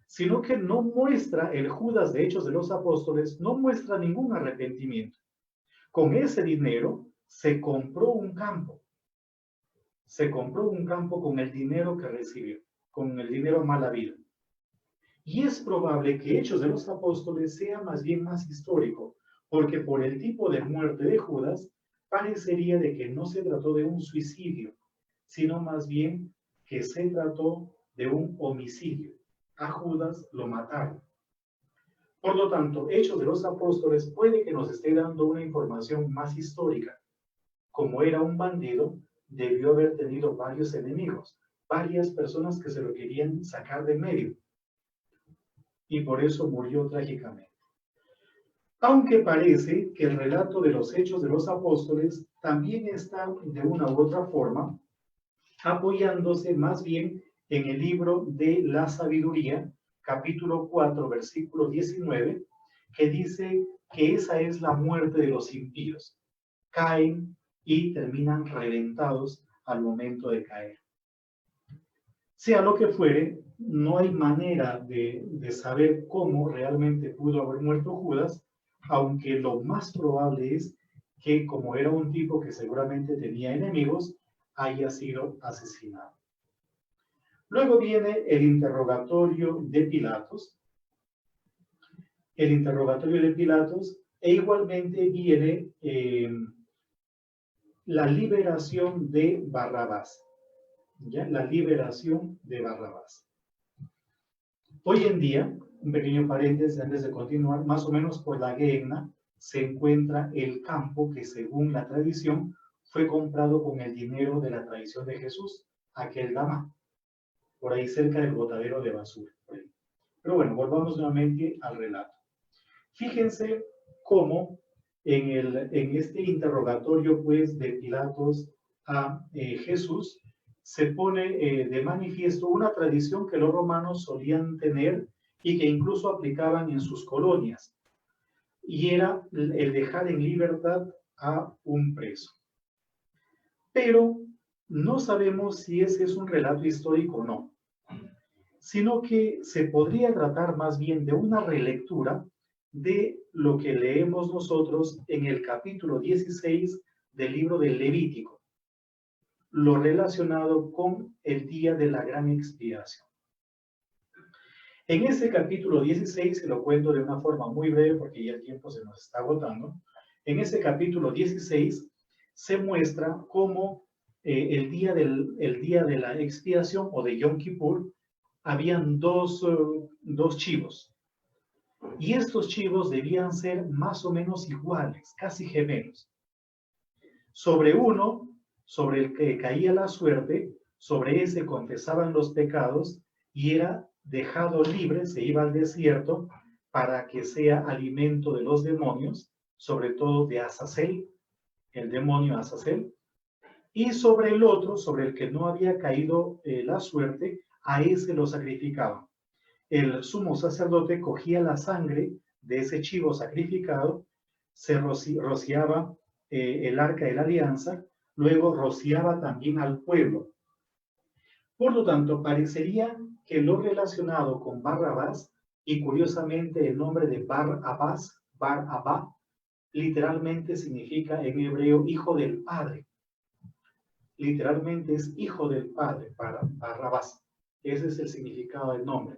sino que no muestra, el Judas de Hechos de los Apóstoles, no muestra ningún arrepentimiento. Con ese dinero se compró un campo. Se compró un campo con el dinero que recibió, con el dinero mal habido. Y es probable que Hechos de los Apóstoles sea más bien más histórico, porque por el tipo de muerte de Judas, parecería de que no se trató de un suicidio, sino más bien que se trató de un homicidio. A Judas lo mataron. Por lo tanto, Hechos de los Apóstoles puede que nos esté dando una información más histórica. Como era un bandido, debió haber tenido varios enemigos, varias personas que se lo querían sacar de medio. Y por eso murió trágicamente. Aunque parece que el relato de los Hechos de los Apóstoles también está de una u otra forma apoyándose más bien en el libro de la Sabiduría, capítulo 4, versículo 19, que dice que esa es la muerte de los impíos. Caen y terminan reventados al momento de caer. Sea lo que fuere, no hay manera de saber cómo realmente pudo haber muerto Judas, aunque lo más probable es que, como era un tipo que seguramente tenía enemigos, haya sido asesinado. Luego viene el interrogatorio de Pilatos. El interrogatorio de Pilatos, e igualmente viene la liberación de Barrabás. ¿Ya? La liberación de Barrabás. Hoy en día, un pequeño paréntesis antes de continuar, más o menos por la Gehenna se encuentra el campo que, según la tradición, fue comprado con el dinero de la traición de Jesús, aquel Gamá, por ahí cerca del botadero de basura. Pero bueno, volvamos nuevamente al relato. Fíjense cómo en este interrogatorio pues, de Pilatos a Jesús, se pone de manifiesto una tradición que los romanos solían tener y que incluso aplicaban en sus colonias, y era el dejar en libertad a un preso. Pero no sabemos si ese es un relato histórico o no, sino que se podría tratar más bien de una relectura de lo que leemos nosotros en el capítulo 16 del libro del Levítico, lo relacionado con el día de la gran expiación. En ese capítulo 16, se lo cuento de una forma muy breve porque ya el tiempo se nos está agotando, en ese capítulo 16 se muestra cómo el día de la expiación o de Yom Kippur habían dos chivos. Y estos chivos debían ser más o menos iguales, casi gemelos. Sobre uno, sobre el que caía la suerte, sobre ese confesaban los pecados y era dejado libre, se iba al desierto para que sea alimento de los demonios, sobre todo de Azazel, el demonio Azazel. Y sobre el otro, sobre el que no había caído la suerte, a ese lo sacrificaban. El sumo sacerdote cogía la sangre de ese chivo sacrificado, se rociaba el arca de la alianza, luego rociaba también al pueblo. Por lo tanto, parecería que lo relacionado con Barrabás, y curiosamente el nombre de Bar-Abás, Bar-Abá, literalmente significa en hebreo hijo del padre. Literalmente es hijo del padre, para Barrabás. Ese es el significado del nombre.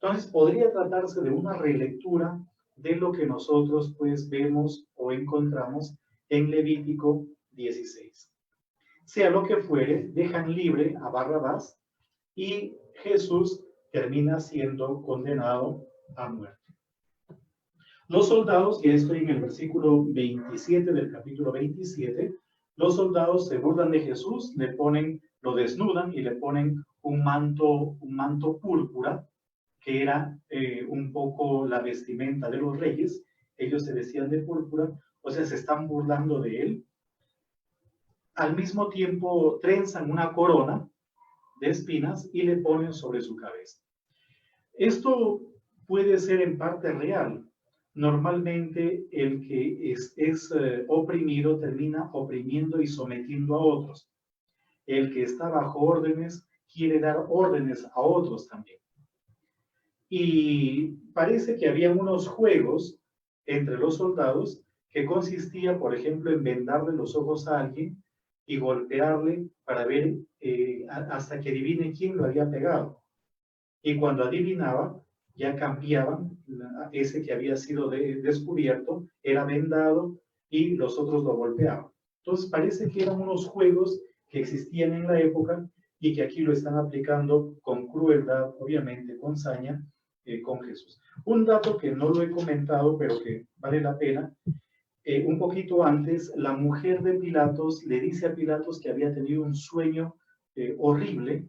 Entonces, podría tratarse de una relectura de lo que nosotros pues vemos o encontramos en Levítico 16. Sea lo que fuere, dejan libre a Barrabás y Jesús termina siendo condenado a muerte. Los soldados, y estoy en el versículo 27 del capítulo 27, los soldados se burlan de Jesús, lo desnudan y le ponen un manto púrpura, que era un poco la vestimenta de los reyes. Ellos se vestían de púrpura, o sea, se están burlando de él. Al mismo tiempo trenzan una corona de espinas y le ponen sobre su cabeza. Esto puede ser en parte real. Normalmente el que es oprimido termina oprimiendo y sometiendo a otros. El que está bajo órdenes quiere dar órdenes a otros también. Y parece que había unos juegos entre los soldados que consistía, por ejemplo, en vendarle los ojos a alguien y golpearle para ver hasta que adivine quién lo había pegado. Y cuando adivinaba, ya cambiaban, ese que había sido descubierto era vendado y los otros lo golpeaban. Entonces parece que eran unos juegos que existían en la época y que aquí lo están aplicando con crueldad, obviamente con saña, con Jesús. Un dato que no lo he comentado, pero que vale la pena, un poquito antes, la mujer de Pilatos le dice a Pilatos que había tenido un sueño horrible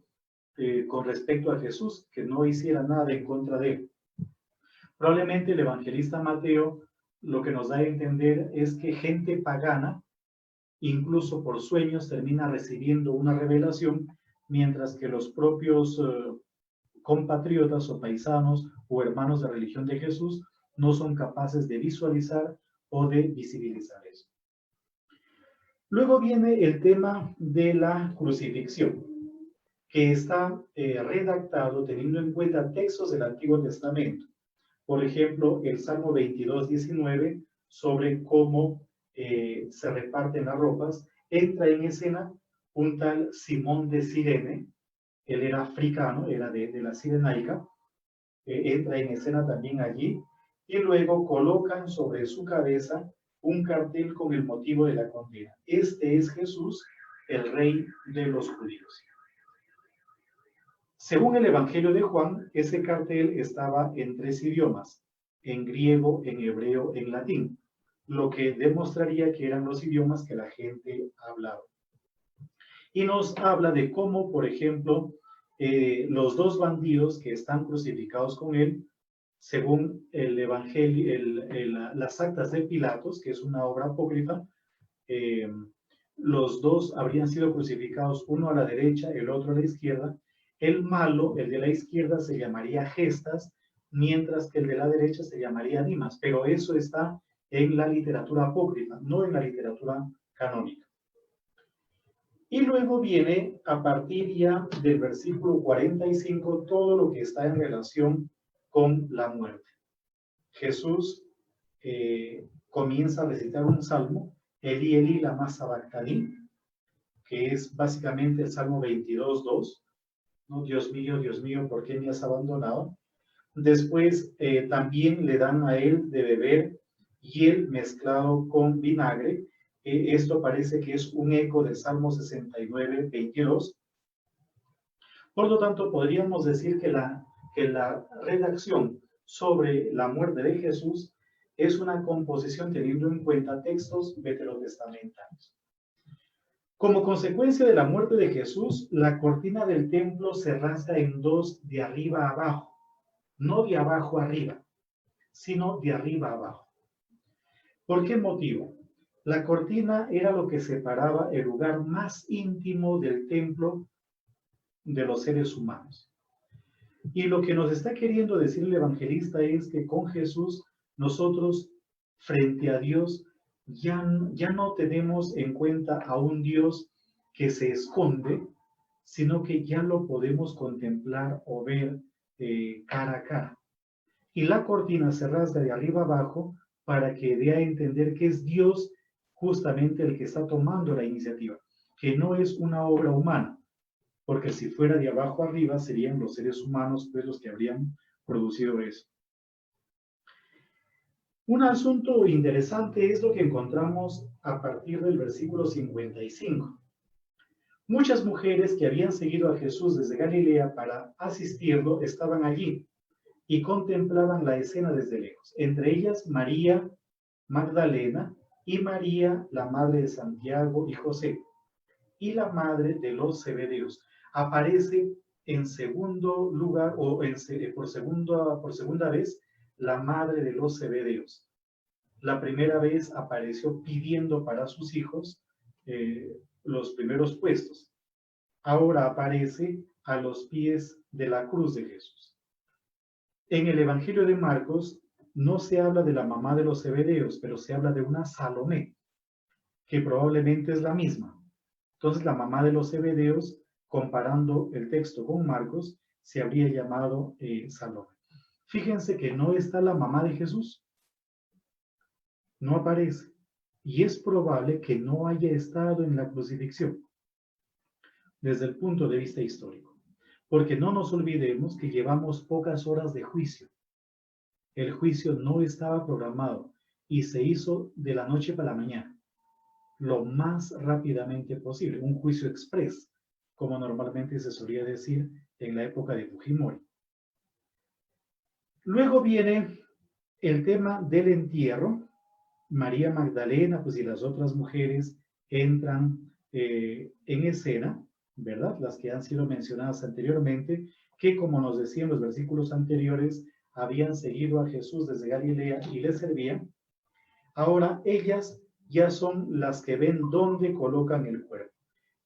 con respecto a Jesús, que no hiciera nada en contra de él. Probablemente el evangelista Mateo lo que nos da a entender es que gente pagana, incluso por sueños, termina recibiendo una revelación, mientras que los propios compatriotas o paisanos o hermanos de religión de Jesús no son capaces de visualizar o de visibilizar eso. Luego viene el tema de la crucifixión, que está redactado teniendo en cuenta textos del Antiguo Testamento. Por ejemplo, el Salmo 22, 19, sobre cómo se reparten las ropas, entra en escena un tal Simón de Cirene. Él era africano, era de la Cirenaica, entra en escena también allí, y luego colocan sobre su cabeza un cartel con el motivo de la condena. Este es Jesús, el Rey de los judíos. Según el Evangelio de Juan, ese cartel estaba en 3 idiomas, en griego, en hebreo, en latín, lo que demostraría que eran los idiomas que la gente hablaba. Y nos habla de cómo, por ejemplo, los 2 bandidos que están crucificados con él, según el Evangelio, las actas de Pilatos, que es una obra apócrifa, los 2 habrían sido crucificados, uno a la derecha, el otro a la izquierda. El malo, el de la izquierda, se llamaría Gestas, mientras que el de la derecha se llamaría Dimas, pero eso está en la literatura apócrifa, no en la literatura canónica. Y luego viene, a partir ya del versículo 45, todo lo que está en relación con la muerte. Jesús comienza a recitar un salmo, Eli, Eli, lama sabactani, que es básicamente el Salmo 22, 2. ¿No? Dios mío, ¿por qué me has abandonado? Después también le dan a él de beber hiel mezclado con vinagre. Esto parece que es un eco del Salmo 69, 22. Por lo tanto, podríamos decir que la redacción sobre la muerte de Jesús es una composición teniendo en cuenta textos veterotestamentarios. Como consecuencia de la muerte de Jesús, la cortina del templo se rasga en 2 de arriba a abajo, no de abajo arriba, sino de arriba a abajo. ¿Por qué motivo? La cortina era lo que separaba el lugar más íntimo del templo de los seres humanos. Y lo que nos está queriendo decir el evangelista es que con Jesús nosotros, frente a Dios, ya no tenemos en cuenta a un Dios que se esconde, sino que ya lo podemos contemplar o ver cara a cara. Y la cortina se rasga de arriba abajo para que dé a entender que es Dios justamente el que está tomando la iniciativa, que no es una obra humana, porque si fuera de abajo arriba serían los seres humanos pues los que habrían producido eso. Un asunto interesante es lo que encontramos a partir del versículo 55. Muchas mujeres que habían seguido a Jesús desde Galilea para asistirlo estaban allí y contemplaban la escena desde lejos. Entre ellas María Magdalena y María, la madre de Santiago y José, y la madre de los Zebedeos. Aparece en segundo lugar o por segunda vez la madre de los Zebedeos. La primera vez apareció pidiendo para sus hijos los primeros puestos. Ahora aparece a los pies de la cruz de Jesús. En el Evangelio de Marcos no se habla de la mamá de los Zebedeos, pero se habla de una Salomé, que probablemente es la misma. Entonces la mamá de los Zebedeos, comparando el texto con Marcos, se habría llamado Salomé. Fíjense que no está la mamá de Jesús, no aparece, y es probable que no haya estado en la crucifixión, desde el punto de vista histórico, porque no nos olvidemos que llevamos pocas horas de juicio. El juicio no estaba programado y se hizo de la noche para la mañana, lo más rápidamente posible, un juicio express, como normalmente se solía decir en la época de Fujimori. Luego viene el tema del entierro. María Magdalena, pues y las otras mujeres entran en escena, ¿verdad? Las que han sido mencionadas anteriormente, que como nos decían los versículos anteriores, habían seguido a Jesús desde Galilea y le servían. Ahora ellas ya son las que ven dónde colocan el cuerpo.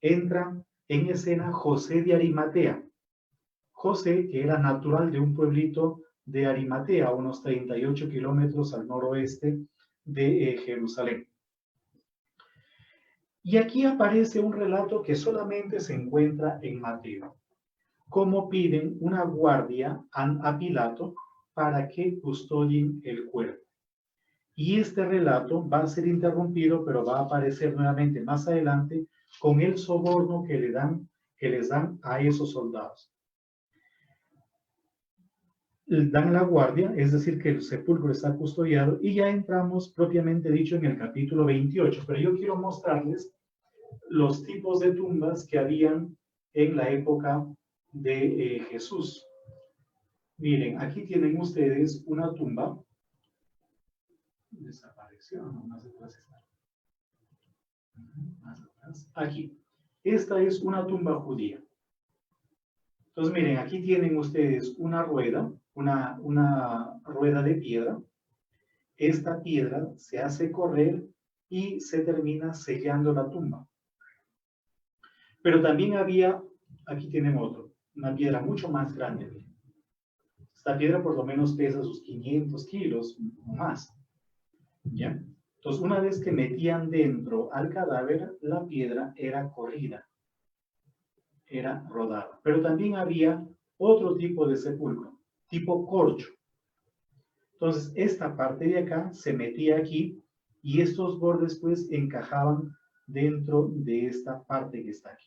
Entra en escena José de Arimatea. José, que era natural de un pueblito de Arimatea, a unos 38 kilómetros al noroeste de Jerusalén. Y aquí aparece un relato que solamente se encuentra en Mateo. Cómo piden una guardia a Pilato para que custodien el cuerpo. Y este relato va a ser interrumpido, pero va a aparecer nuevamente más adelante con el soborno que les dan a esos soldados. Dan la guardia, es decir, que el sepulcro está custodiado, y ya entramos propiamente dicho en el capítulo 28, pero yo quiero mostrarles los tipos de tumbas que habían en la época de Jesús. Miren, aquí tienen ustedes una tumba. Desapareció, no, más atrás está. Más atrás. Aquí. Esta es una tumba judía. Entonces, miren, aquí tienen ustedes una rueda, una rueda de piedra. Esta piedra se hace correr y se termina sellando la tumba. Pero también había, aquí tienen otro, una piedra mucho más grande. Esta piedra por lo menos pesa sus 500 kilos o más. ¿Ya? Entonces, una vez que metían dentro al cadáver, la piedra era corrida, era rodada. Pero también había otro tipo de sepulcro, tipo corcho. Entonces, esta parte de acá se metía aquí y estos bordes pues encajaban dentro de esta parte que está aquí.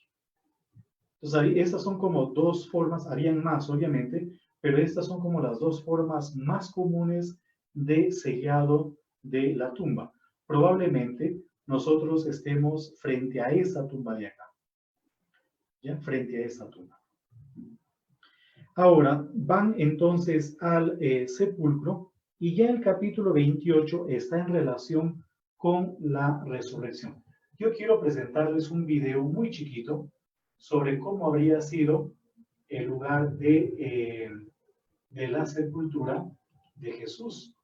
Entonces, estas son como dos formas, habían más obviamente, pero estas son como las dos formas más comunes de sellado de la tumba. Probablemente nosotros estemos frente a esa tumba de acá. ¿Ya? Frente a esa tumba. Ahora, van entonces al sepulcro y ya el capítulo 28 está en relación con la resurrección. Yo quiero presentarles un video muy chiquito sobre cómo habría sido el lugar de la sepultura de Jesús.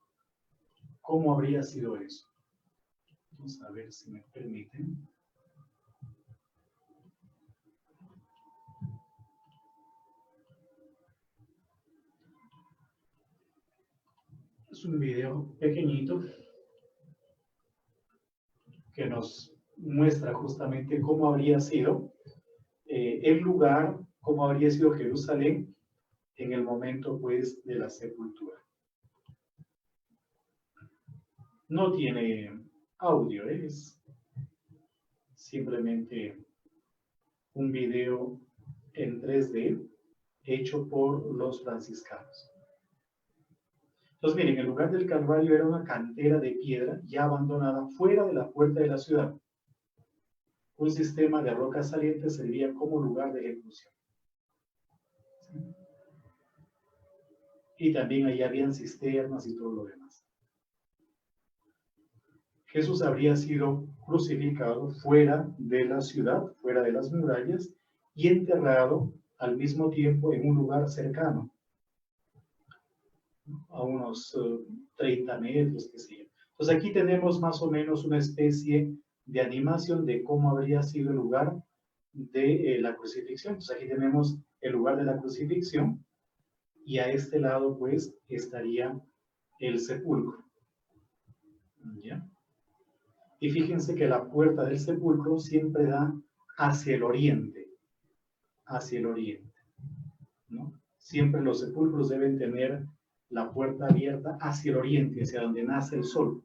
¿Cómo habría sido eso? Vamos a ver si me permiten. Es un video pequeñito que nos muestra justamente cómo habría sido el lugar, cómo habría sido Jerusalén en el momento pues de la sepultura. No tiene audio, es simplemente un video en 3D hecho por los franciscanos. Entonces, miren, el lugar del Calvario era una cantera de piedra ya abandonada fuera de la puerta de la ciudad. Un sistema de rocas salientes servía como lugar de ejecución. ¿Sí? Y también ahí habían cisternas y todo lo demás. Jesús habría sido crucificado fuera de la ciudad, fuera de las murallas, y enterrado al mismo tiempo en un lugar cercano, a unos 30 metros, qué sé yo. Entonces aquí tenemos más o menos una especie de animación de cómo habría sido el lugar de la crucifixión. Entonces aquí tenemos el lugar de la crucifixión y a este lado pues estaría el sepulcro. ¿Ya? Y fíjense que la puerta del sepulcro siempre da hacia el oriente, ¿no? Siempre los sepulcros deben tener la puerta abierta hacia el oriente, hacia donde nace el sol.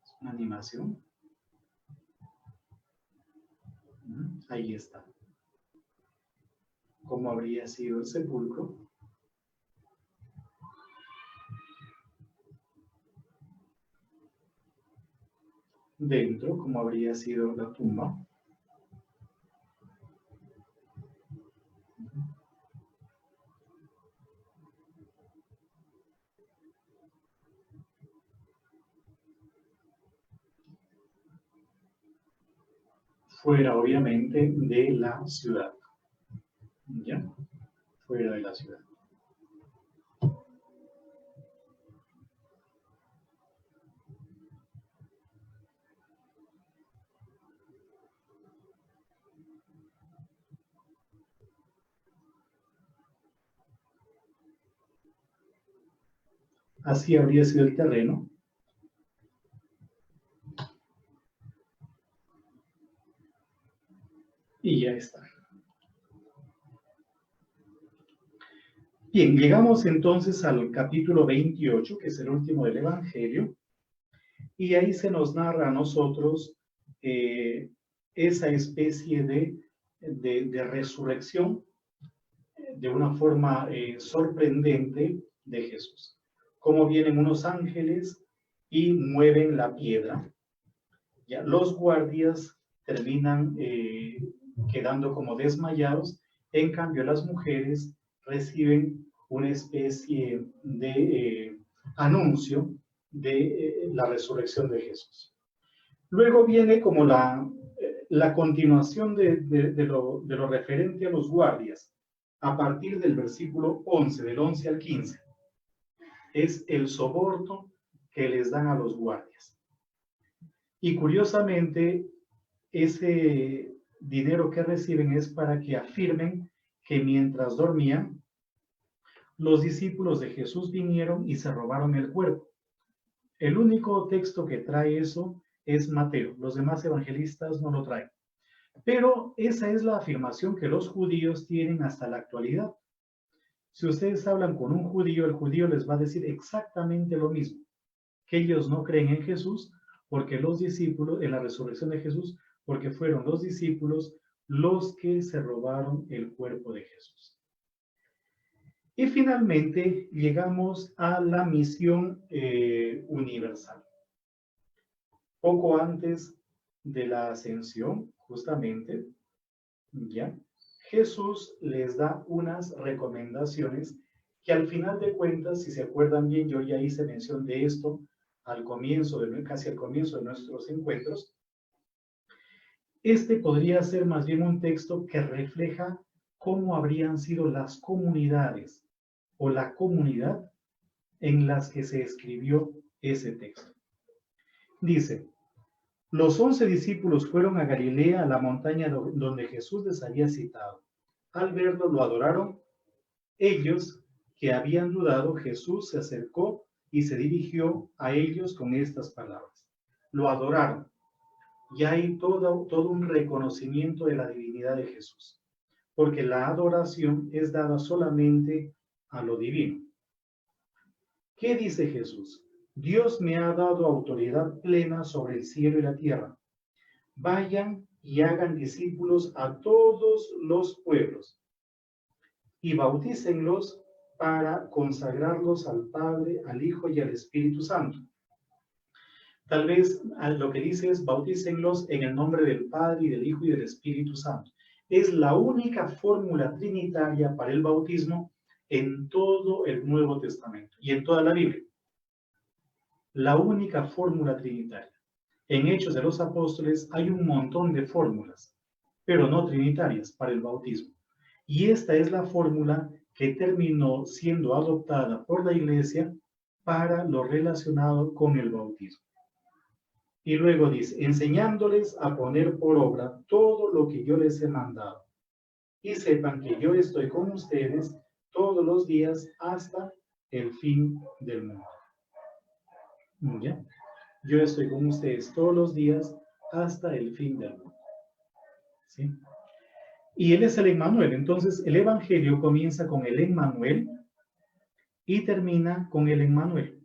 Es una animación. Ahí está. ¿Cómo habría sido el sepulcro? Dentro, ¿cómo habría sido la tumba? Fuera, obviamente, de la ciudad. ¿Ya? Fuera de la ciudad. Así habría sido el terreno. Y ya está. Bien, llegamos entonces al capítulo 28, que es el último del Evangelio, y ahí se nos narra a nosotros esa especie de resurrección de una forma sorprendente de Jesús. Cómo vienen unos ángeles y mueven la piedra. Ya, los guardias terminan quedando como desmayados, en cambio las mujeres reciben una especie de anuncio de la resurrección de Jesús. Luego viene como la continuación de lo referente a los guardias, a partir del versículo 11, del 11 al 15. Es el soborno que les dan a los guardias. Y curiosamente, ese dinero que reciben es para que afirmen que mientras dormían, los discípulos de Jesús vinieron y se robaron el cuerpo. El único texto que trae eso es Mateo. Los demás evangelistas no lo traen. Pero esa es la afirmación que los judíos tienen hasta la actualidad. Si ustedes hablan con un judío, el judío les va a decir exactamente lo mismo, que ellos no creen en Jesús, porque los discípulos, en la resurrección de Jesús, porque fueron los discípulos los que se robaron el cuerpo de Jesús. Y finalmente llegamos a la misión universal. Poco antes de la ascensión, justamente, ¿ya? Jesús les da unas recomendaciones que al final de cuentas, si se acuerdan bien, yo ya hice mención de esto al comienzo, casi al comienzo de nuestros encuentros. Este podría ser más bien un texto que refleja cómo habrían sido las comunidades o la comunidad en las que se escribió ese texto. Dice: los 11 discípulos fueron a Galilea, a la montaña donde Jesús les había citado. Al verlo, lo adoraron. Ellos, que habían dudado, Jesús se acercó y se dirigió a ellos con estas palabras. Lo adoraron. Y hay todo un reconocimiento de la divinidad de Jesús, porque la adoración es dada solamente a lo divino. ¿Qué dice Jesús? Dios me ha dado autoridad plena sobre el cielo y la tierra. Vayan y hagan discípulos a todos los pueblos y bautícenlos para consagrarlos al Padre, al Hijo y al Espíritu Santo. Tal vez lo que dice es bautícenlos en el nombre del Padre y del Hijo y del Espíritu Santo. Es la única fórmula trinitaria para el bautismo en todo el Nuevo Testamento y en toda la Biblia. La única fórmula trinitaria. En Hechos de los Apóstoles hay un montón de fórmulas, pero no trinitarias para el bautismo. Y esta es la fórmula que terminó siendo adoptada por la Iglesia para lo relacionado con el bautismo. Y luego dice, enseñándoles a poner por obra todo lo que yo les he mandado. Y sepan que yo estoy con ustedes todos los días hasta el fin del mundo. ¿Ya? Yo estoy con ustedes todos los días hasta el fin del mundo. ¿Sí? Y Él es el Emmanuel. Entonces, el Evangelio comienza con el Emmanuel y termina con el Emmanuel.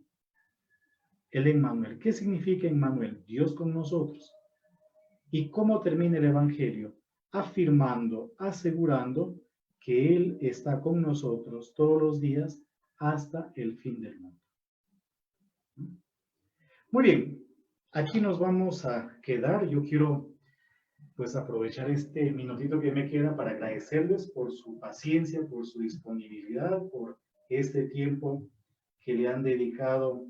El Emmanuel. ¿Qué significa Emmanuel? Dios con nosotros. ¿Y cómo termina el Evangelio? Afirmando, asegurando que Él está con nosotros todos los días hasta el fin del mundo. Muy bien, aquí nos vamos a quedar. Yo quiero pues aprovechar este minutito que me queda para agradecerles por su paciencia, por su disponibilidad, por este tiempo que le han dedicado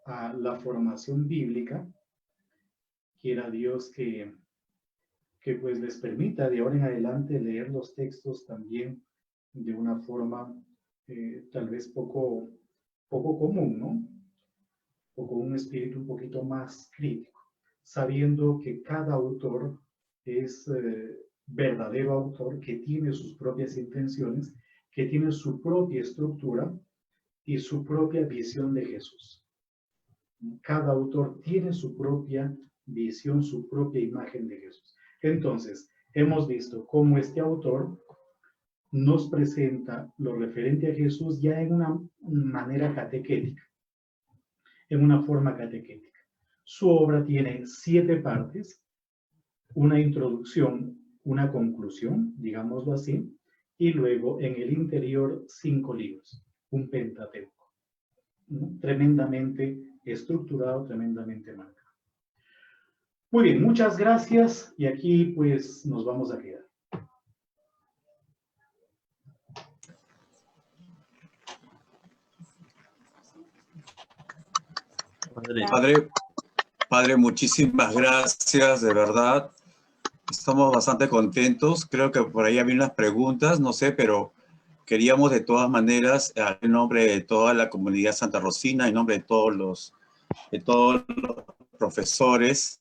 a la formación bíblica. Quiera Dios que pues les permita de ahora en adelante leer los textos también de una forma tal vez poco común, ¿no? O con un espíritu un poquito más crítico, sabiendo que cada autor es verdadero autor, que tiene sus propias intenciones, que tiene su propia estructura y su propia visión de Jesús. Cada autor tiene su propia visión, su propia imagen de Jesús. Entonces, hemos visto cómo este autor nos presenta lo referente a Jesús ya en una manera catequética, en una forma catequética. Su obra tiene 7 partes, una introducción, una conclusión, digámoslo así, y luego en el interior 5 libros, un Pentateuco, ¿no? Tremendamente estructurado, tremendamente marcado. Muy bien, muchas gracias y aquí pues nos vamos a quedar. Padre, muchísimas gracias, de verdad. Estamos bastante contentos. Creo que por ahí había unas preguntas, no sé, pero queríamos de todas maneras, en nombre de toda la comunidad Santa Rosina, en nombre de todos los profesores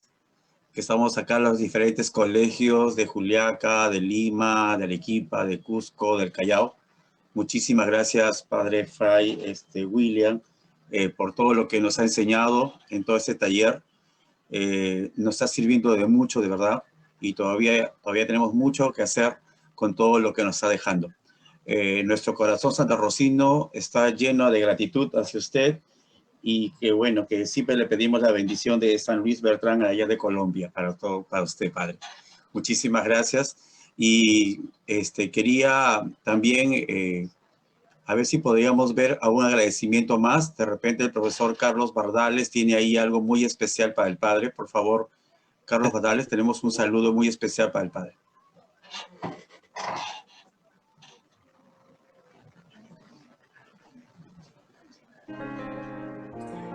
que estamos acá en los diferentes colegios de Juliaca, de Lima, de Arequipa, de Cusco, del Callao. Muchísimas gracias, Padre Fray William, por todo lo que nos ha enseñado en todo este taller. Nos está sirviendo de mucho, de verdad, y todavía tenemos mucho que hacer con todo lo que nos está dejando. Nuestro corazón santarrocino está lleno de gratitud hacia usted, y que bueno, que siempre le pedimos la bendición de San Luis Bertrán allá de Colombia, para usted, Padre. Muchísimas gracias. Y quería también a ver si podríamos ver algún agradecimiento más. De repente el profesor Carlos Bardales tiene ahí algo muy especial para el Padre. Por favor, Carlos Bardales, tenemos un saludo muy especial para el Padre.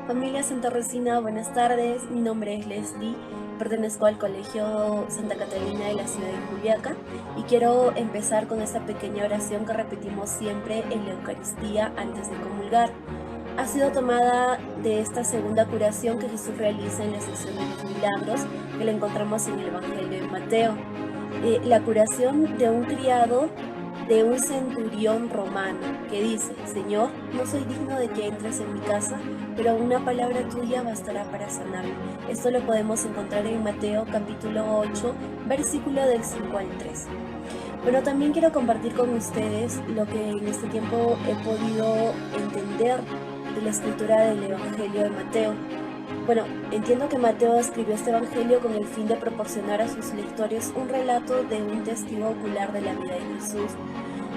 Familia Santa Rosina, buenas tardes. Mi nombre es Leslie, pertenezco al Colegio Santa Catalina de la ciudad de Juliaca y quiero empezar con esta pequeña oración que repetimos siempre en la Eucaristía antes de comulgar. Ha sido tomada de esta segunda curación que Jesús realiza en la sección de los milagros que la encontramos en el Evangelio de Mateo. La curación de un criado de un centurión romano que dice: Señor, no soy digno de que entres en mi casa, pero una palabra tuya bastará para sanarme. Esto lo podemos encontrar en Mateo capítulo 8, versículo del 5 al 3. Bueno, también quiero compartir con ustedes lo que en este tiempo he podido entender de la escritura del Evangelio de Mateo. Bueno, entiendo que Mateo escribió este Evangelio con el fin de proporcionar a sus lectores un relato de un testigo ocular de la vida de Jesús.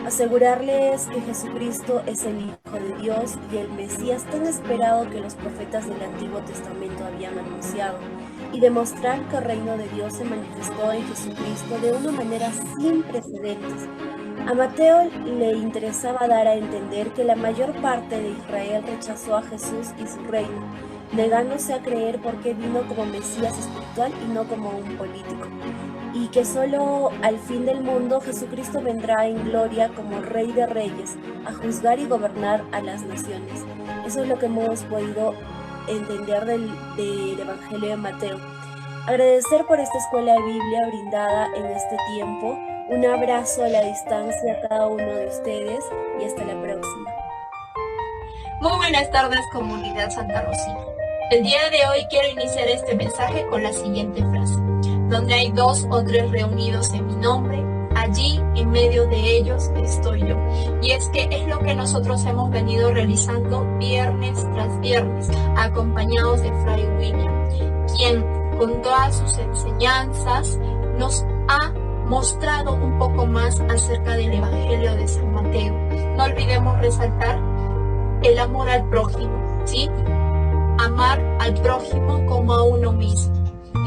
asegurarles que Jesucristo es el Hijo de Dios y el Mesías tan esperado que los profetas del Antiguo Testamento habían anunciado, y demostrar que el reino de Dios se manifestó en Jesucristo de una manera sin precedentes. A Mateo le interesaba dar a entender que la mayor parte de Israel rechazó a Jesús y su reino, negándose a creer porque vino como Mesías espiritual y no como un político, y que solo al fin del mundo Jesucristo vendrá en gloria como Rey de Reyes, a juzgar y gobernar a las naciones. Eso es lo que hemos podido entender del Evangelio de Mateo. Agradecer por esta escuela de Biblia brindada en este tiempo. Un abrazo a la distancia a cada uno de ustedes y hasta la próxima. Muy buenas tardes, comunidad Santa Rosina. El día de hoy quiero iniciar este mensaje con la siguiente frase: donde hay 2 o 3 reunidos en mi nombre, allí en medio de ellos estoy yo. Y es que es lo que nosotros hemos venido realizando viernes tras viernes, acompañados de Fray William, quien con todas sus enseñanzas nos ha mostrado un poco más acerca del Evangelio de San Mateo. No olvidemos resaltar el amor al prójimo, ¿sí? Amar al prójimo como a uno mismo.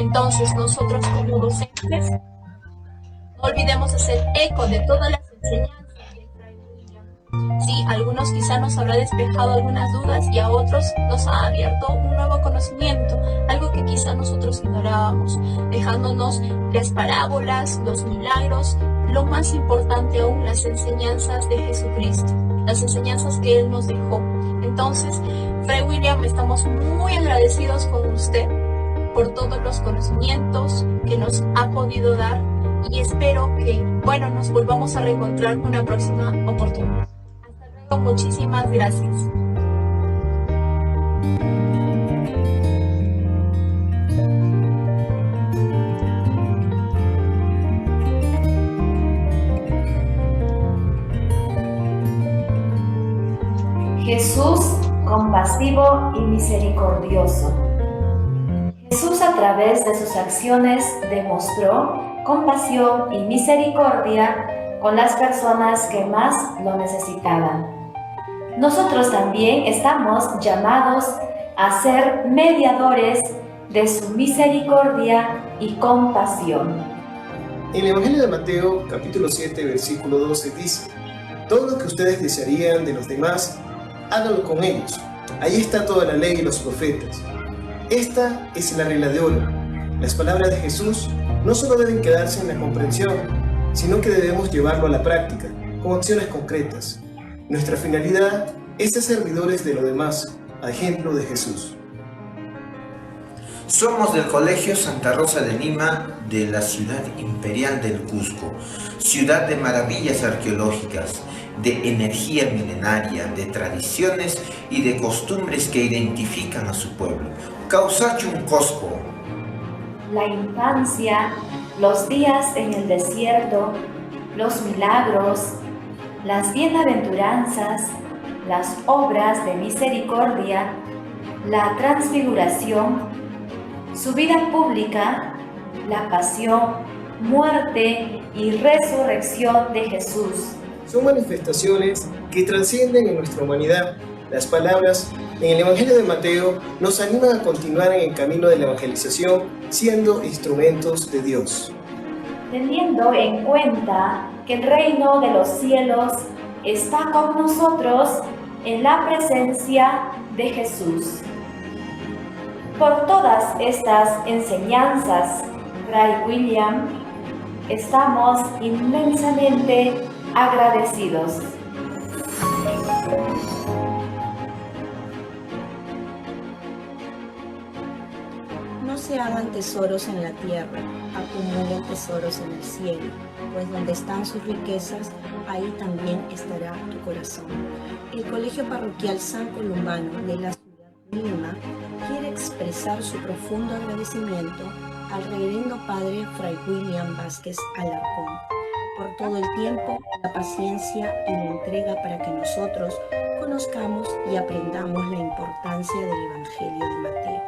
Entonces nosotros como docentes no olvidemos hacer eco de todas las enseñanzas de Fray William. Sí, algunos quizá nos habrá despejado algunas dudas y a otros nos ha abierto un nuevo conocimiento, algo que quizá nosotros ignorábamos, dejándonos las parábolas, los milagros, lo más importante aún, las enseñanzas de Jesucristo, las enseñanzas que Él nos dejó. Entonces, Fray William, estamos muy agradecidos con usted por todos los conocimientos que nos ha podido dar y espero que, nos volvamos a reencontrar en una próxima oportunidad. Hasta luego, muchísimas gracias. Jesús compasivo y misericordioso. Jesús a través de sus acciones demostró compasión y misericordia con las personas que más lo necesitaban. Nosotros también estamos llamados a ser mediadores de su misericordia y compasión. En el Evangelio de Mateo, capítulo 7, versículo 12 dice: todo lo que ustedes desearían de los demás, háganlo con ellos. Ahí está toda la ley y los profetas. Esta es la regla de oro. Las palabras de Jesús no solo deben quedarse en la comprensión, sino que debemos llevarlo a la práctica, con acciones concretas. Nuestra finalidad es ser servidores de lo demás, a ejemplo de Jesús. Somos del Colegio Santa Rosa de Lima, de la ciudad imperial del Cusco, ciudad de maravillas arqueológicas, de energía milenaria, de tradiciones y de costumbres que identifican a su pueblo. Causachun Cosco. La infancia, los días en el desierto, los milagros, las bienaventuranzas, las obras de misericordia, la transfiguración, su vida pública, la pasión, muerte y resurrección de Jesús. Son manifestaciones que trascienden en nuestra humanidad. Las palabras en el Evangelio de Mateo nos animan a continuar en el camino de la evangelización, siendo instrumentos de Dios. Teniendo en cuenta que el reino de los cielos está con nosotros en la presencia de Jesús. Por todas estas enseñanzas, Fray William, estamos inmensamente agradecidos. No se hagan tesoros en la tierra, acumulen tesoros en el cielo, pues donde están sus riquezas, ahí también estará tu corazón. El Colegio Parroquial San Columbano de la ciudad de Lima quiere expresar su profundo agradecimiento al Reverendo Padre Fray William Vázquez Alarcón por todo el tiempo, la paciencia y la entrega para que nosotros conozcamos y aprendamos la importancia del Evangelio de Mateo.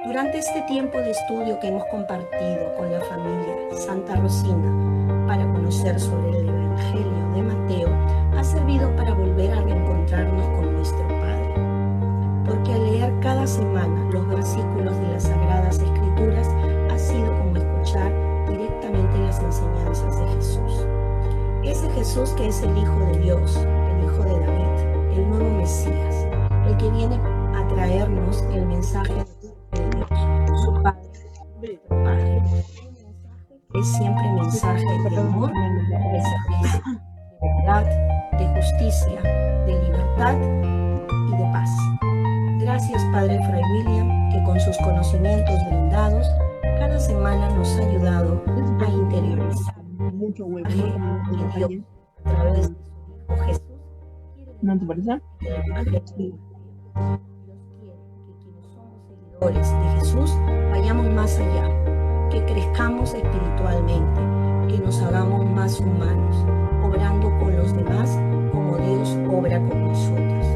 Durante este tiempo de estudio que hemos compartido con la familia Santa Rosina para conocer sobre el Evangelio de Mateo, semana los versículos de las Sagradas Escrituras ha sido como escuchar directamente las enseñanzas de Jesús. Ese Jesús que es el Hijo de Dios, el Hijo de David, el nuevo Mesías, el que viene a traernos el mensaje de Dios, su Padre. Es siempre mensaje de amor, de servicio, de verdad, de justicia, de libertad y de paz. Gracias, Padre Fray William, que con sus conocimientos brindados cada semana nos ha ayudado a interiorizar que Dios, a través de su Hijo Jesús, ¿No te parece? Dios quiere que quienes somos seguidores de Jesús vayamos más allá, que crezcamos espiritualmente, que nos hagamos más humanos, obrando con los demás como Dios obra con nosotros.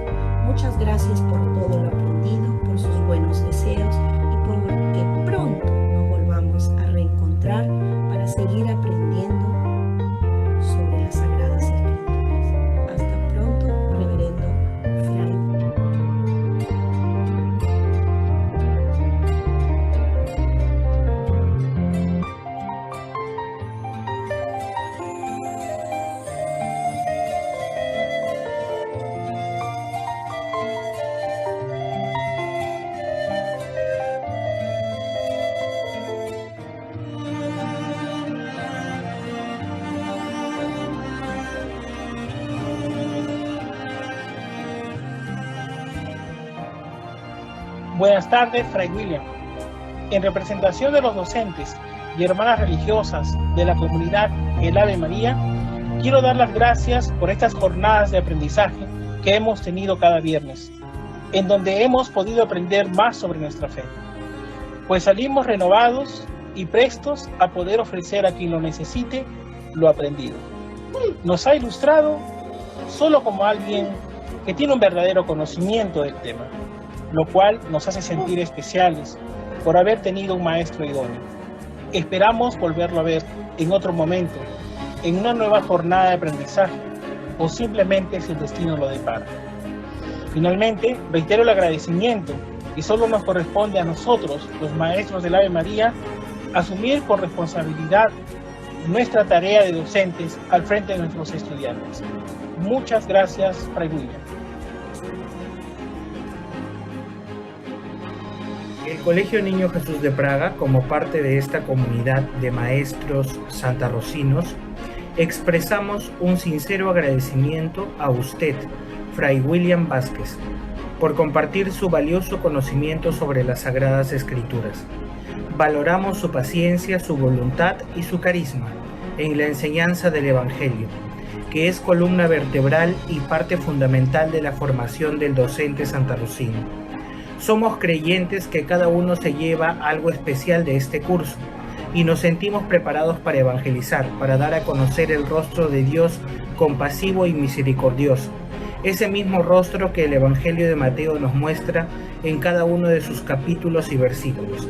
Muchas gracias por todo lo aprendido, por sus buenos deseos y por que pronto nos volvamos a reencontrar para seguir aprendiendo sobre las Sagradas Escrituras. Hasta pronto, Reverendo Fray. Buenas tardes, Fray William. En representación de los docentes y hermanas religiosas de la comunidad El Ave María, quiero dar las gracias por estas jornadas de aprendizaje que hemos tenido cada viernes, en donde hemos podido aprender más sobre nuestra fe, pues salimos renovados y prestos a poder ofrecer a quien lo necesite lo aprendido. Nos ha ilustrado solo como alguien que tiene un verdadero conocimiento del tema, lo cual nos hace sentir especiales por haber tenido un maestro idóneo. Esperamos volverlo a ver en otro momento, en una nueva jornada de aprendizaje, o simplemente si el destino lo depara. Finalmente, reitero el agradecimiento y solo nos corresponde a nosotros, los maestros del Ave María, asumir con responsabilidad nuestra tarea de docentes al frente de nuestros estudiantes. Muchas gracias, Fray William. El Colegio Niño Jesús de Praga, como parte de esta comunidad de maestros santarrocinos, expresamos un sincero agradecimiento a usted, Fray William Vázquez, por compartir su valioso conocimiento sobre las Sagradas Escrituras. Valoramos su paciencia, su voluntad y su carisma en la enseñanza del Evangelio, que es columna vertebral y parte fundamental de la formación del docente santarrocino. Somos creyentes que cada uno se lleva algo especial de este curso y nos sentimos preparados para evangelizar, para dar a conocer el rostro de Dios compasivo y misericordioso, ese mismo rostro que el Evangelio de Mateo nos muestra en cada uno de sus capítulos y versículos.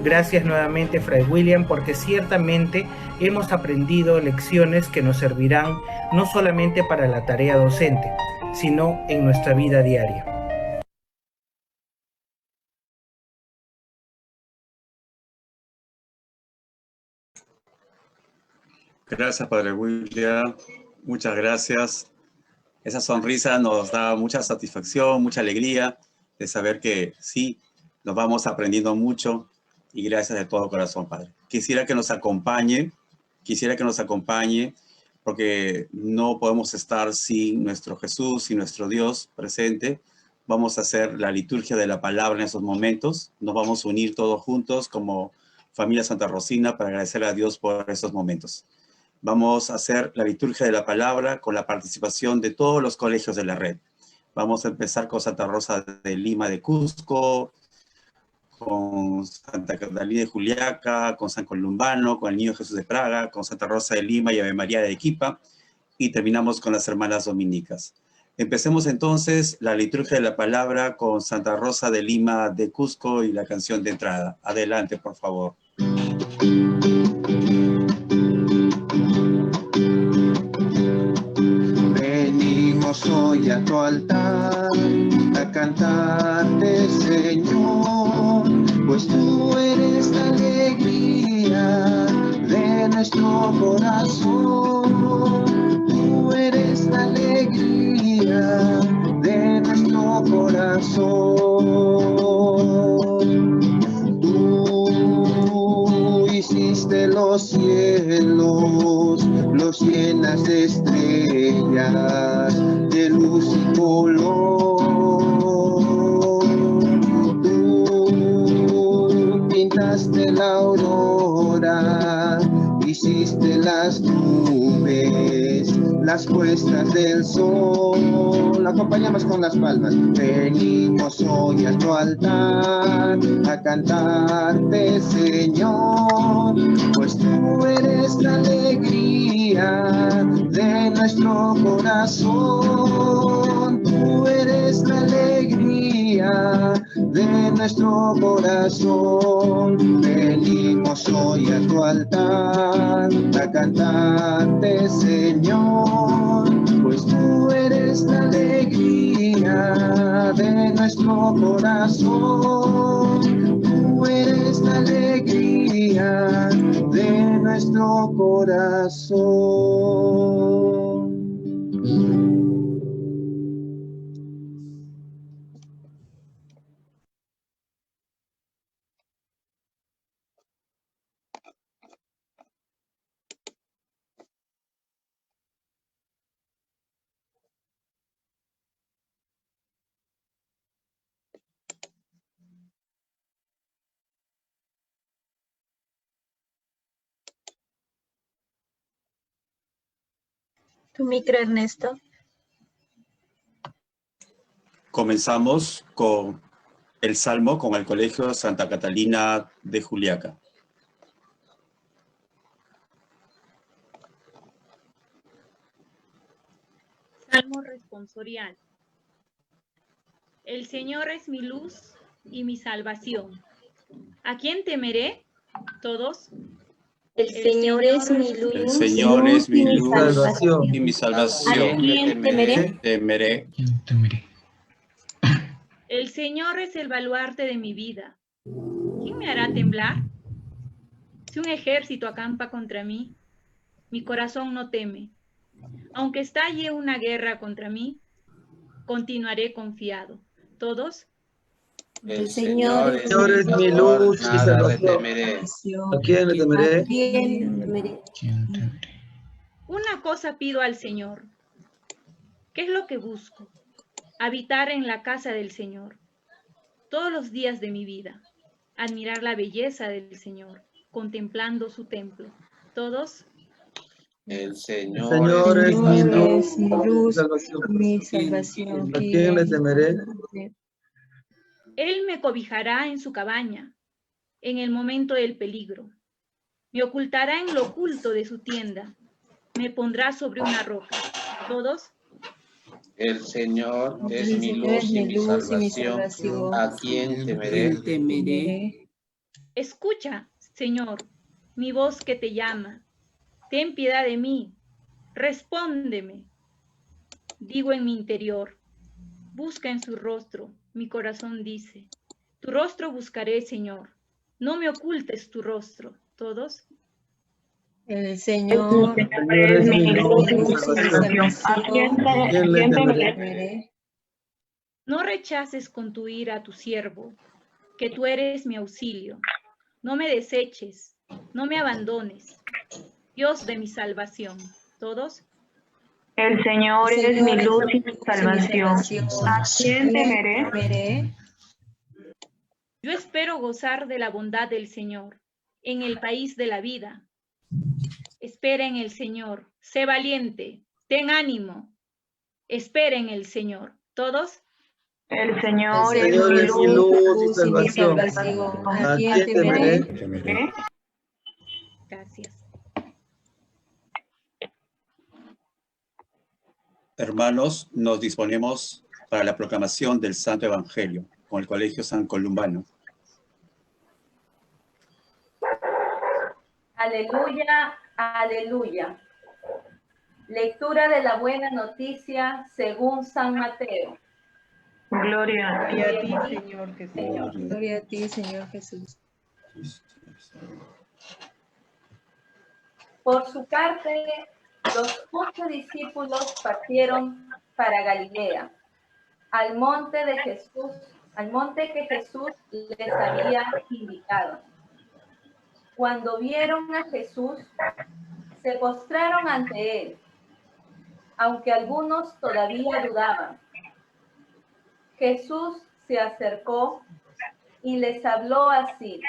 Gracias nuevamente, Fray William, porque ciertamente hemos aprendido lecciones que nos servirán no solamente para la tarea docente, sino en nuestra vida diaria. Gracias, Padre William. Muchas gracias. Esa sonrisa nos da mucha satisfacción, mucha alegría de saber que sí, nos vamos aprendiendo mucho y gracias de todo corazón, Padre. Quisiera que nos acompañe, porque no podemos estar sin nuestro Jesús, sin nuestro Dios presente. Vamos a hacer la liturgia de la palabra en esos momentos. Nos vamos a unir todos juntos como familia santarrocina para agradecer a Dios por esos momentos. Vamos a hacer la liturgia de la palabra con la participación de todos los colegios de la red. Vamos a empezar con Santa Rosa de Lima de Cusco, con Santa Catalina de Juliaca, con San Columbano, con el Niño Jesús de Praga, con Santa Rosa de Lima y Ave María de Arequipa, y terminamos con las hermanas dominicas. Empecemos entonces la liturgia de la palabra con Santa Rosa de Lima de Cusco y la canción de entrada. Adelante, por favor. Venimos hoy a tu altar, a a cantarte, Señor, pues tú eres la alegría de nuestro corazón. Tú eres la alegría de nuestro corazón. Tú hiciste los cielos, los llenas de estrellas, de luz y color. Tú pintaste la aurora, hiciste las nubes, las puestas del sol. Acompañamos con las palmas. Venimos hoy a tu altar a cantarte, Señor, pues tú eres la alegría de nuestro corazón. Tú eres la alegría de nuestro corazón. Venimos hoy a tu altar a cantarte, Señor, pues tú eres la alegría de nuestro corazón. Tú eres la alegría de nuestro corazón. Tu micro, Ernesto. Comenzamos con el Salmo con el Colegio Santa Catalina de Juliaca. Salmo responsorial. El Señor es mi luz y mi salvación. ¿A quién temeré? Todos. El Señor es mi luz. El Señor es mi luz y mi ¿A salvación. quién temeré? Temeré. El Señor es el baluarte de mi vida. ¿Quién me hará temblar? Si un ejército acampa contra mí, mi corazón no teme. Aunque estalle una guerra contra mí, continuaré confiado. ¿Todos? El Señor es mi luz y salvación. ¿A quién le temeré? Una cosa pido al Señor. ¿Qué es lo que busco? Habitar en la casa del Señor todos los días de mi vida. Admirar la belleza del Señor, contemplando su templo. ¿Todos? El Señor es mi luz y mi salvación. ¿A quién le temeré? Él me cobijará en su cabaña, en el momento del peligro. Me ocultará en lo oculto de su tienda. Me pondrá sobre una roca. ¿Todos? El Señor es mi luz y mi salvación. ¿A quién temeré? Escucha, Señor, mi voz que te llama. Ten piedad de mí. Respóndeme. Digo en mi interior. Busca en su rostro. Mi corazón dice. Tu rostro buscaré, Señor. No me ocultes tu rostro. ¿Todos? El Señor es mi luz y mi salvación. ¿A quién temeré? No rechaces con tu ira a tu siervo, que tú eres mi auxilio. No me deseches, no me abandones, Dios de mi salvación. ¿Todos? El Señor es mi luz y mi salvación. ¿A quién temeré? Yo espero gozar de la bondad del Señor en el país de la vida. Espera en el Señor, sé valiente, ten ánimo. Espera en el Señor. ¿Todos? El Señor es mi luz y mi salvación. ¿A quién temeré? Gracias. Hermanos, nos disponemos para la proclamación del Santo Evangelio con el Colegio San Columbano. Aleluya, aleluya. Lectura de la buena noticia según San Mateo. Gloria a ti, Señor Jesús. Gloria a ti, Señor Jesús. Por su parte, los 11 discípulos partieron para Galilea, al monte que Jesús les había indicado. Cuando vieron a Jesús, se postraron ante él, aunque algunos todavía dudaban. Jesús se acercó y les habló así: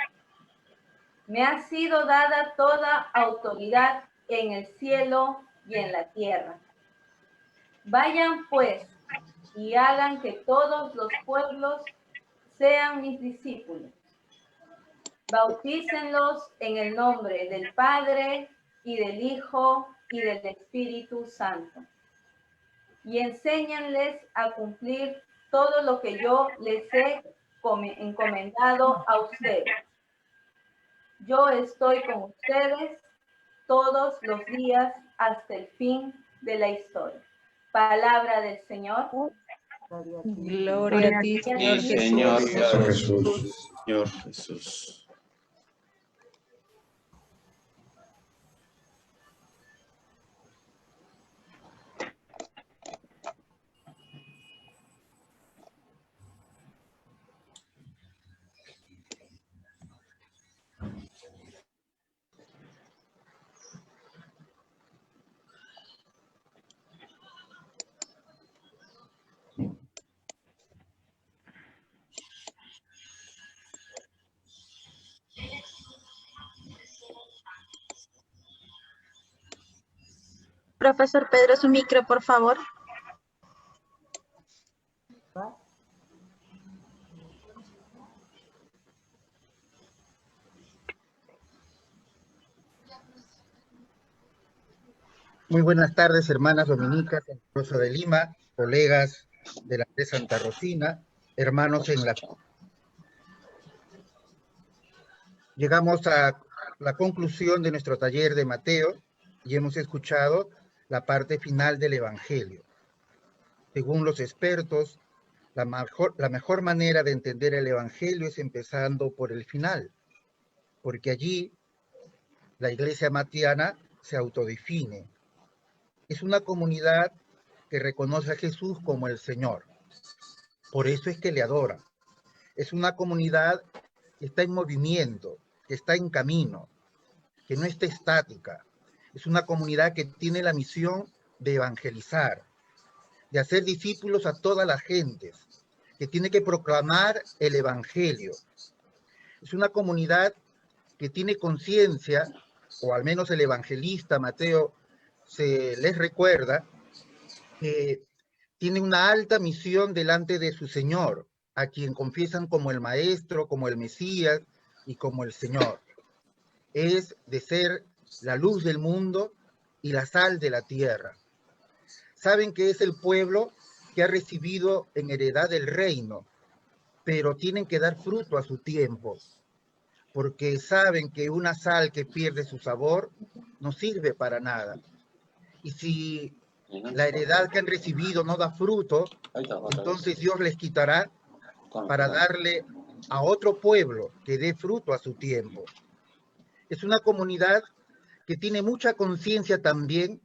me ha sido dada toda autoridad en el cielo y en la tierra. Vayan pues y hagan que todos los pueblos sean mis discípulos. Bautícenlos en el nombre del Padre y del Hijo y del Espíritu Santo. Y enséñenles a cumplir todo lo que yo les he encomendado a ustedes. Yo estoy con ustedes todos los días hasta el fin de la historia. Palabra del Señor. Gloria a ti, Señor Jesús. Señor Jesús. Profesor Pedro, su micro, por favor. Muy buenas tardes, hermanas dominicas, Santa Rosa de Lima, colegas de la de Santa Rosina, hermanos en la... Llegamos a la conclusión de nuestro taller de Mateo y hemos escuchado la parte final del Evangelio. Según los expertos, la mejor manera de entender el Evangelio es empezando por el final, porque allí la iglesia matiana se autodefine. Es una comunidad que reconoce a Jesús como el Señor. Por eso es que le adora. Es una comunidad que está en movimiento, que está en camino, que no está estática. Es una comunidad que tiene la misión de evangelizar, de hacer discípulos a todas las gentes, que tiene que proclamar el Evangelio. Es una comunidad que tiene conciencia, o al menos el evangelista Mateo se les recuerda, que tiene una alta misión delante de su Señor, a quien confiesan como el Maestro, como el Mesías y como el Señor. Es de ser la luz del mundo y la sal de la tierra. Saben que es el pueblo que ha recibido en heredad el reino, pero tienen que dar fruto a su tiempo, porque saben que una sal que pierde su sabor no sirve para nada. Y si la heredad que han recibido no da fruto, entonces Dios les quitará para darle a otro pueblo que dé fruto a su tiempo. Es una comunidad que tiene mucha conciencia también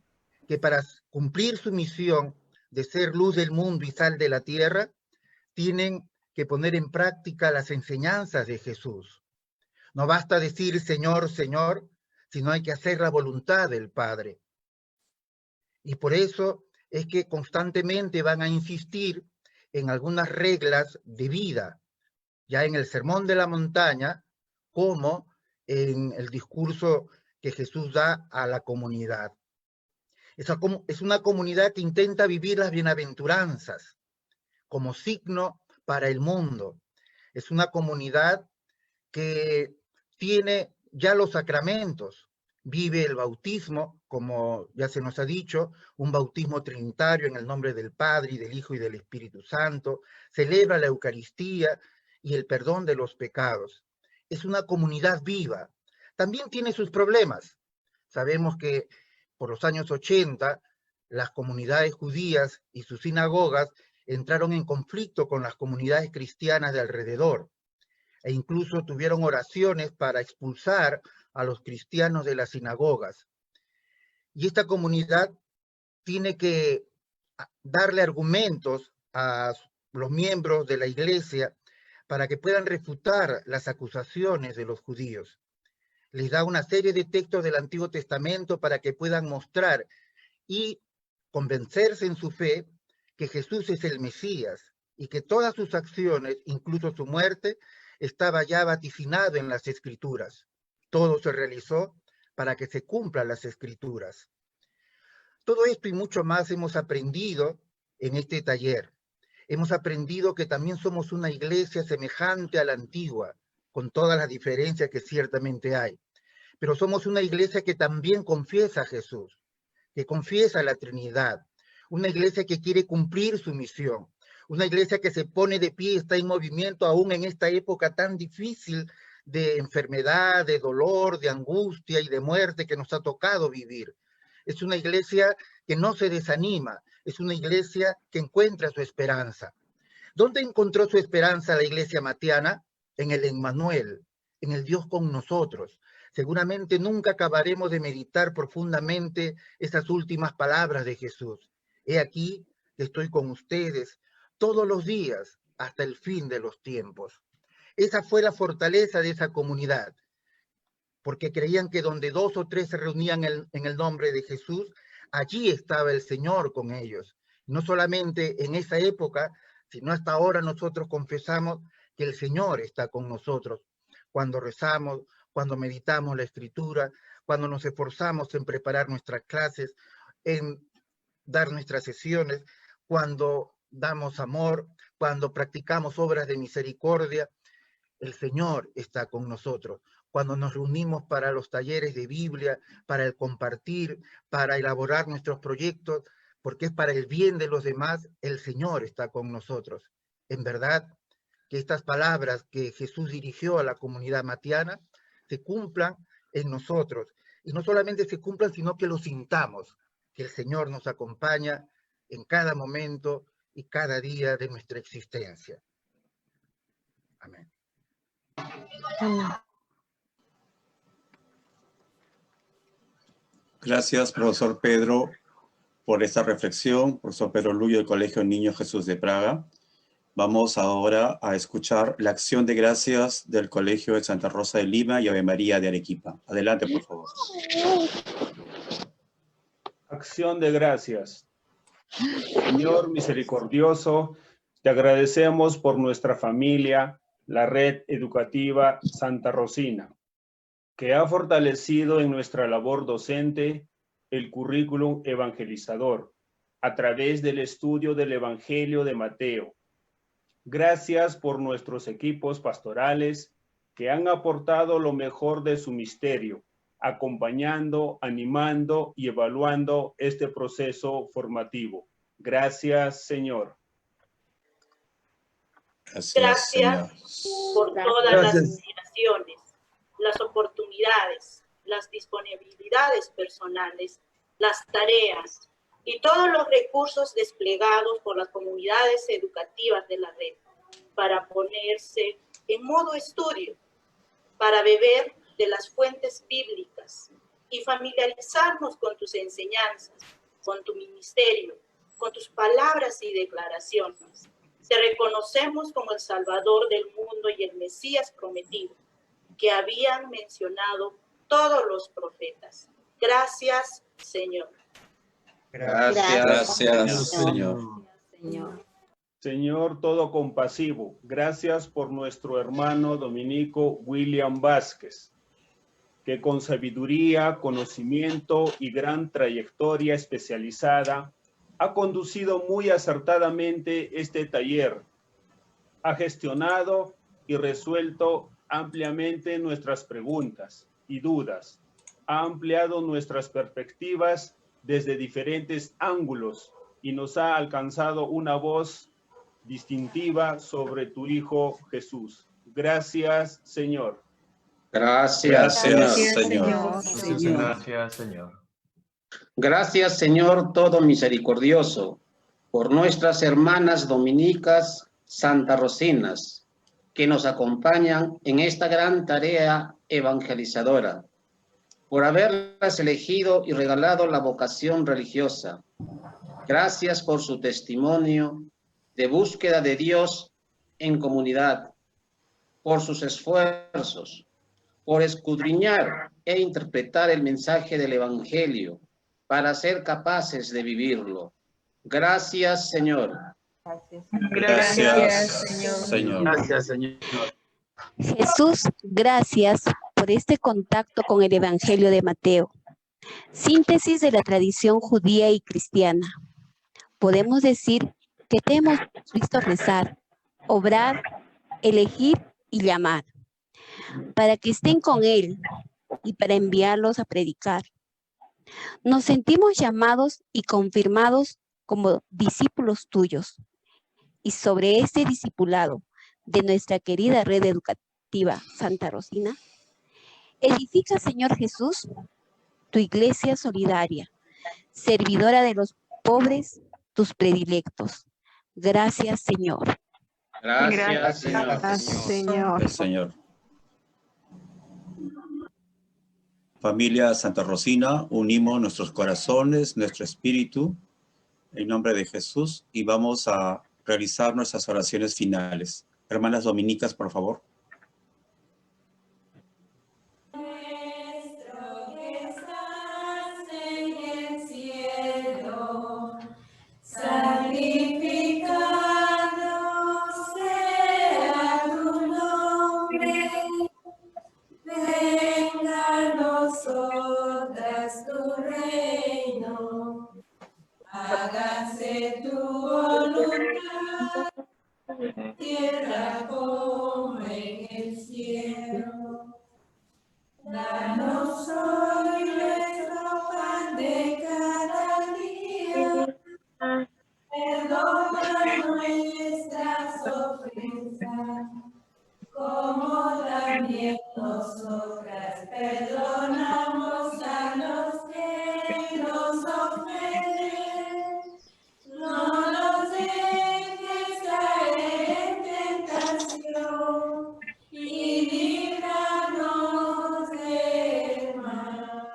que para cumplir su misión de ser luz del mundo y sal de la tierra, tienen que poner en práctica las enseñanzas de Jesús. No basta decir Señor, Señor, sino hay que hacer la voluntad del Padre. Y por eso es que constantemente van a insistir en algunas reglas de vida, ya en el Sermón de la Montaña, como en el discurso que Jesús da a la comunidad. Es una comunidad que intenta vivir las bienaventuranzas como signo para el mundo. Es una comunidad que tiene ya los sacramentos, vive el bautismo, como ya se nos ha dicho, un bautismo trinitario en el nombre del Padre y del Hijo y del Espíritu Santo, celebra la Eucaristía y el perdón de los pecados. Es una comunidad viva. También tiene sus problemas. Sabemos que por los años 80, las comunidades judías y sus sinagogas entraron en conflicto con las comunidades cristianas de alrededor e incluso tuvieron oraciones para expulsar a los cristianos de las sinagogas. Y esta comunidad tiene que darle argumentos a los miembros de la iglesia para que puedan refutar las acusaciones de los judíos. Les da una serie de textos del Antiguo Testamento para que puedan mostrar y convencerse en su fe que Jesús es el Mesías y que todas sus acciones, incluso su muerte, estaba ya vaticinado en las Escrituras. Todo se realizó para que se cumplan las Escrituras. Todo esto y mucho más hemos aprendido en este taller. Hemos aprendido que también somos una iglesia semejante a la antigua, con todas las diferencias que ciertamente hay. Pero somos una iglesia que también confiesa a Jesús, que confiesa a la Trinidad, una iglesia que quiere cumplir su misión, una iglesia que se pone de pie, está en movimiento aún en esta época tan difícil de enfermedad, de dolor, de angustia y de muerte que nos ha tocado vivir. Es una iglesia que no se desanima, es una iglesia que encuentra su esperanza. ¿Dónde encontró su esperanza la iglesia matiana? En el Emmanuel, en el Dios con nosotros. Seguramente nunca acabaremos de meditar profundamente esas últimas palabras de Jesús. He aquí que estoy con ustedes todos los días hasta el fin de los tiempos. Esa fue la fortaleza de esa comunidad, porque creían que donde 2 o 3 se reunían en el nombre de Jesús, allí estaba el Señor con ellos. No solamente en esa época, sino hasta ahora nosotros confesamos que el Señor está con nosotros. Cuando rezamos, cuando meditamos la Escritura, cuando nos esforzamos en preparar nuestras clases, en dar nuestras sesiones, cuando damos amor, cuando practicamos obras de misericordia, el Señor está con nosotros. Cuando nos reunimos para los talleres de Biblia, para el compartir, para elaborar nuestros proyectos, porque es para el bien de los demás, el Señor está con nosotros. En verdad, que estas palabras que Jesús dirigió a la comunidad matiana se cumplan en nosotros. Y no solamente se cumplan, sino que lo sintamos, que el Señor nos acompaña en cada momento y cada día de nuestra existencia. Amén. Gracias, profesor Pedro, por esta reflexión. Profesor Pedro Luyo, del Colegio Niño Jesús de Praga. Vamos ahora a escuchar la acción de gracias del Colegio de Santa Rosa de Lima y Ave María de Arequipa. Adelante, por favor. Acción de gracias. Señor misericordioso, te agradecemos por nuestra familia, la Red Educativa Santa Rosina, que ha fortalecido en nuestra labor docente el currículum evangelizador a través del estudio del Evangelio de Mateo. Gracias por nuestros equipos pastorales que han aportado lo mejor de su misterio, acompañando, animando y evaluando este proceso formativo. Gracias, Señor. Gracias por todas las inspiraciones, las oportunidades, las disponibilidades personales, las tareas y todos los recursos desplegados por las comunidades educativas de la red para ponerse en modo estudio, para beber de las fuentes bíblicas y familiarizarnos con tus enseñanzas, con tu ministerio, con tus palabras y declaraciones. Te reconocemos como el Salvador del mundo y el Mesías prometido, que habían mencionado todos los profetas. Gracias, Señor. Gracias, Señor. Señor todo compasivo, gracias por nuestro hermano dominico William Vázquez, que con sabiduría, conocimiento y gran trayectoria especializada ha conducido muy acertadamente este taller, ha gestionado y resuelto ampliamente nuestras preguntas y dudas, ha ampliado nuestras perspectivas desde diferentes ángulos y nos ha alcanzado una voz distintiva sobre tu Hijo Jesús. Gracias, Señor. Gracias, Señor. Gracias, Señor. Gracias, Señor todo misericordioso, por nuestras hermanas dominicas santarrocinas que nos acompañan en esta gran tarea evangelizadora, por haberlas elegido y regalado la vocación religiosa. Gracias por su testimonio de búsqueda de Dios en comunidad, por sus esfuerzos, por escudriñar e interpretar el mensaje del Evangelio para ser capaces de vivirlo. Gracias, Señor. Gracias, Señor. Gracias, Señor. Jesús, gracias por este contacto con el Evangelio de Mateo, síntesis de la tradición judía y cristiana. Podemos decir que te hemos visto rezar, obrar, elegir y llamar, para que estén con Él y para enviarlos a predicar. Nos sentimos llamados y confirmados como discípulos tuyos. Y sobre este discipulado de nuestra querida red educativa Santa Rosina, edifica, Señor Jesús, tu iglesia solidaria, servidora de los pobres, tus predilectos. Gracias, Señor. Gracias, Señor. Gracias, Señor. Familia Santa Rosina, unimos nuestros corazones, nuestro espíritu, en nombre de Jesús, y vamos a realizar nuestras oraciones finales. Hermanas dominicas, por favor. Hágase tu voluntad, tierra como en el cielo. Danos hoy nuestro pan de cada día. Perdona nuestras ofensas, como también nosotras perdonamos a los que nos ofenden. No nos dejes caer en tentación y líbranos del mal.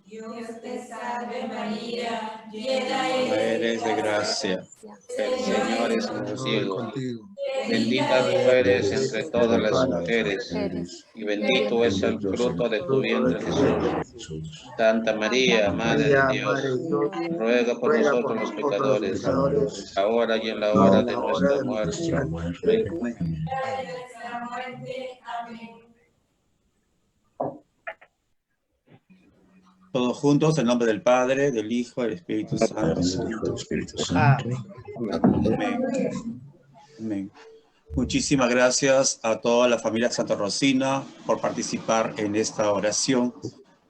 Dios te salve María, llena Eres de gracia. El Señor es contigo. Bendita tú eres entre todas las mujeres, y bendito es el fruto de tu vientre, Jesús. Santa María, Madre de Dios, ruega por nosotros los pecadores, ahora y en la hora de nuestra muerte. Amén. Todos juntos, en nombre del Padre, del Hijo, del Espíritu Santo. Amén. Amén. Muchísimas gracias a toda la familia Santa Rosina por participar en esta oración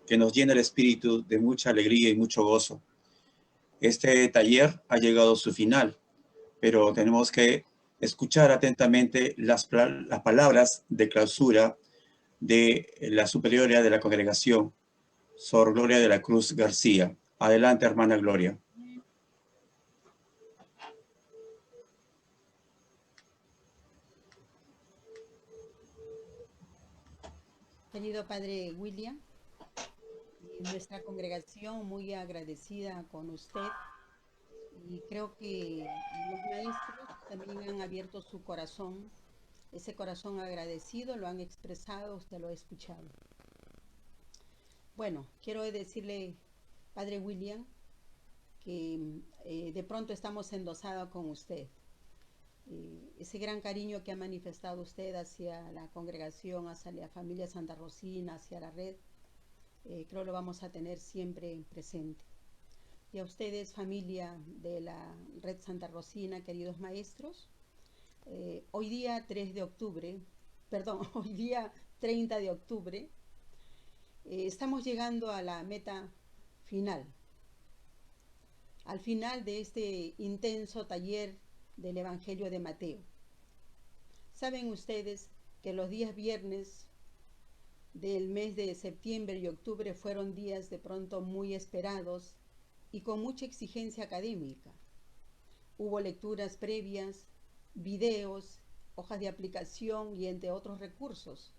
que nos llena el espíritu de mucha alegría y mucho gozo. Este taller ha llegado a su final, pero tenemos que escuchar atentamente las palabras de clausura de la superiora de la congregación, Sor Gloria de la Cruz García. Adelante, hermana Gloria. Querido Padre William, nuestra congregación muy agradecida con usted, y creo que los maestros también han abierto su corazón, ese corazón agradecido, lo han expresado, usted lo ha escuchado. Bueno, quiero decirle, Padre William, que de pronto estamos endosados con usted. Ese gran cariño que ha manifestado usted hacia la congregación, hacia la familia Santa Rosina, hacia la red, creo lo vamos a tener siempre presente. Y a ustedes, familia de la red Santa Rosina, queridos maestros, hoy día 30 de octubre, estamos llegando a la meta final, al final de este intenso taller del Evangelio de Mateo. Saben ustedes que los días viernes del mes de septiembre y octubre fueron días de pronto muy esperados y con mucha exigencia académica. Hubo lecturas previas, videos, hojas de aplicación y entre otros recursos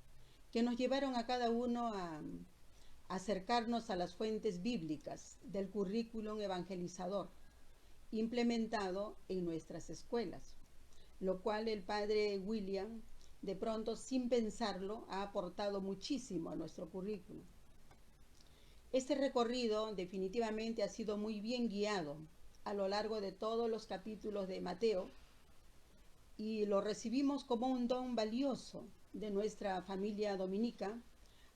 que nos llevaron a cada uno a acercarnos a las fuentes bíblicas del currículum evangelizador implementado en nuestras escuelas, lo cual el padre William, de pronto, sin pensarlo, ha aportado muchísimo a nuestro currículum. Este recorrido definitivamente ha sido muy bien guiado a lo largo de todos los capítulos de Mateo y lo recibimos como un don valioso de nuestra familia dominica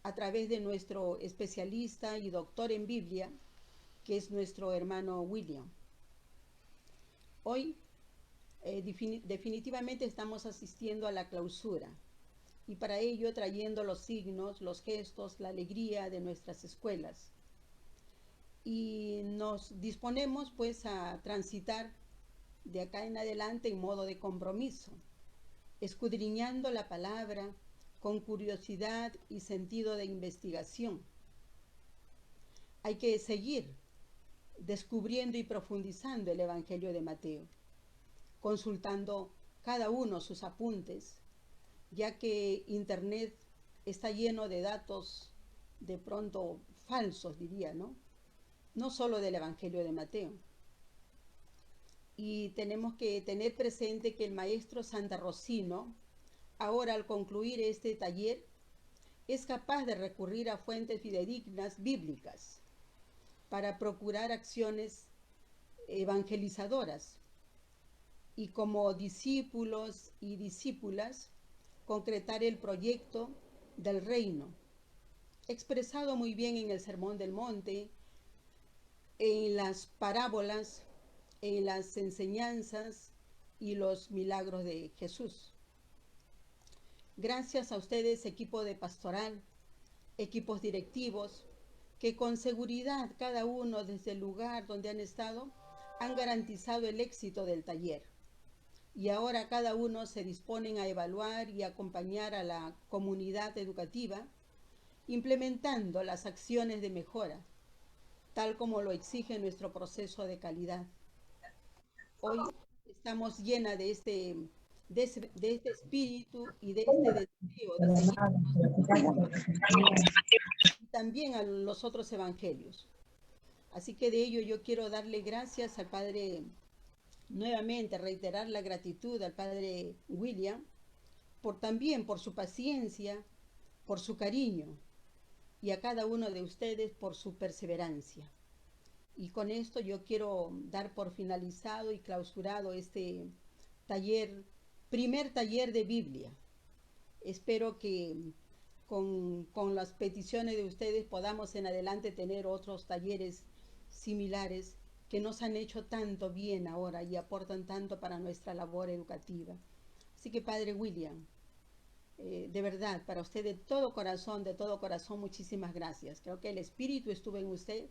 a través de nuestro especialista y doctor en Biblia, que es nuestro hermano William. Hoy definitivamente estamos asistiendo a la clausura y para ello trayendo los signos, los gestos, la alegría de nuestras escuelas. Y nos disponemos pues a transitar de acá en adelante en modo de compromiso, escudriñando la palabra con curiosidad y sentido de investigación. Hay que seguir descubriendo y profundizando el Evangelio de Mateo, consultando cada uno sus apuntes, ya que Internet está lleno de datos de pronto falsos, diría, ¿no? No solo del Evangelio de Mateo. Y tenemos que tener presente que el maestro santarrocino, ahora al concluir este taller, es capaz de recurrir a fuentes fidedignas bíblicas para procurar acciones evangelizadoras y como discípulos y discípulas concretar el proyecto del reino, expresado muy bien en el Sermón del Monte, en las parábolas, en las enseñanzas y los milagros de Jesús. Gracias a ustedes, equipo de pastoral, equipos directivos, que con seguridad cada uno desde el lugar donde han estado han garantizado el éxito del taller. Y ahora cada uno se disponen a evaluar y acompañar a la comunidad educativa, implementando las acciones de mejora, tal como lo exige nuestro proceso de calidad. Hoy estamos llenas de este espíritu y de este deseo de seguir y también a los otros evangelios. Así que de ello yo quiero darle gracias al Padre, nuevamente reiterar la gratitud al Padre William, también por su paciencia, por su cariño, y a cada uno de ustedes por su perseverancia. Y con esto yo quiero dar por finalizado y clausurado este taller, primer taller de Biblia. Espero que con las peticiones de ustedes podamos en adelante tener otros talleres similares que nos han hecho tanto bien ahora y aportan tanto para nuestra labor educativa. Así que Padre William, de verdad, para usted de todo corazón, muchísimas gracias. Creo que el Espíritu estuvo en usted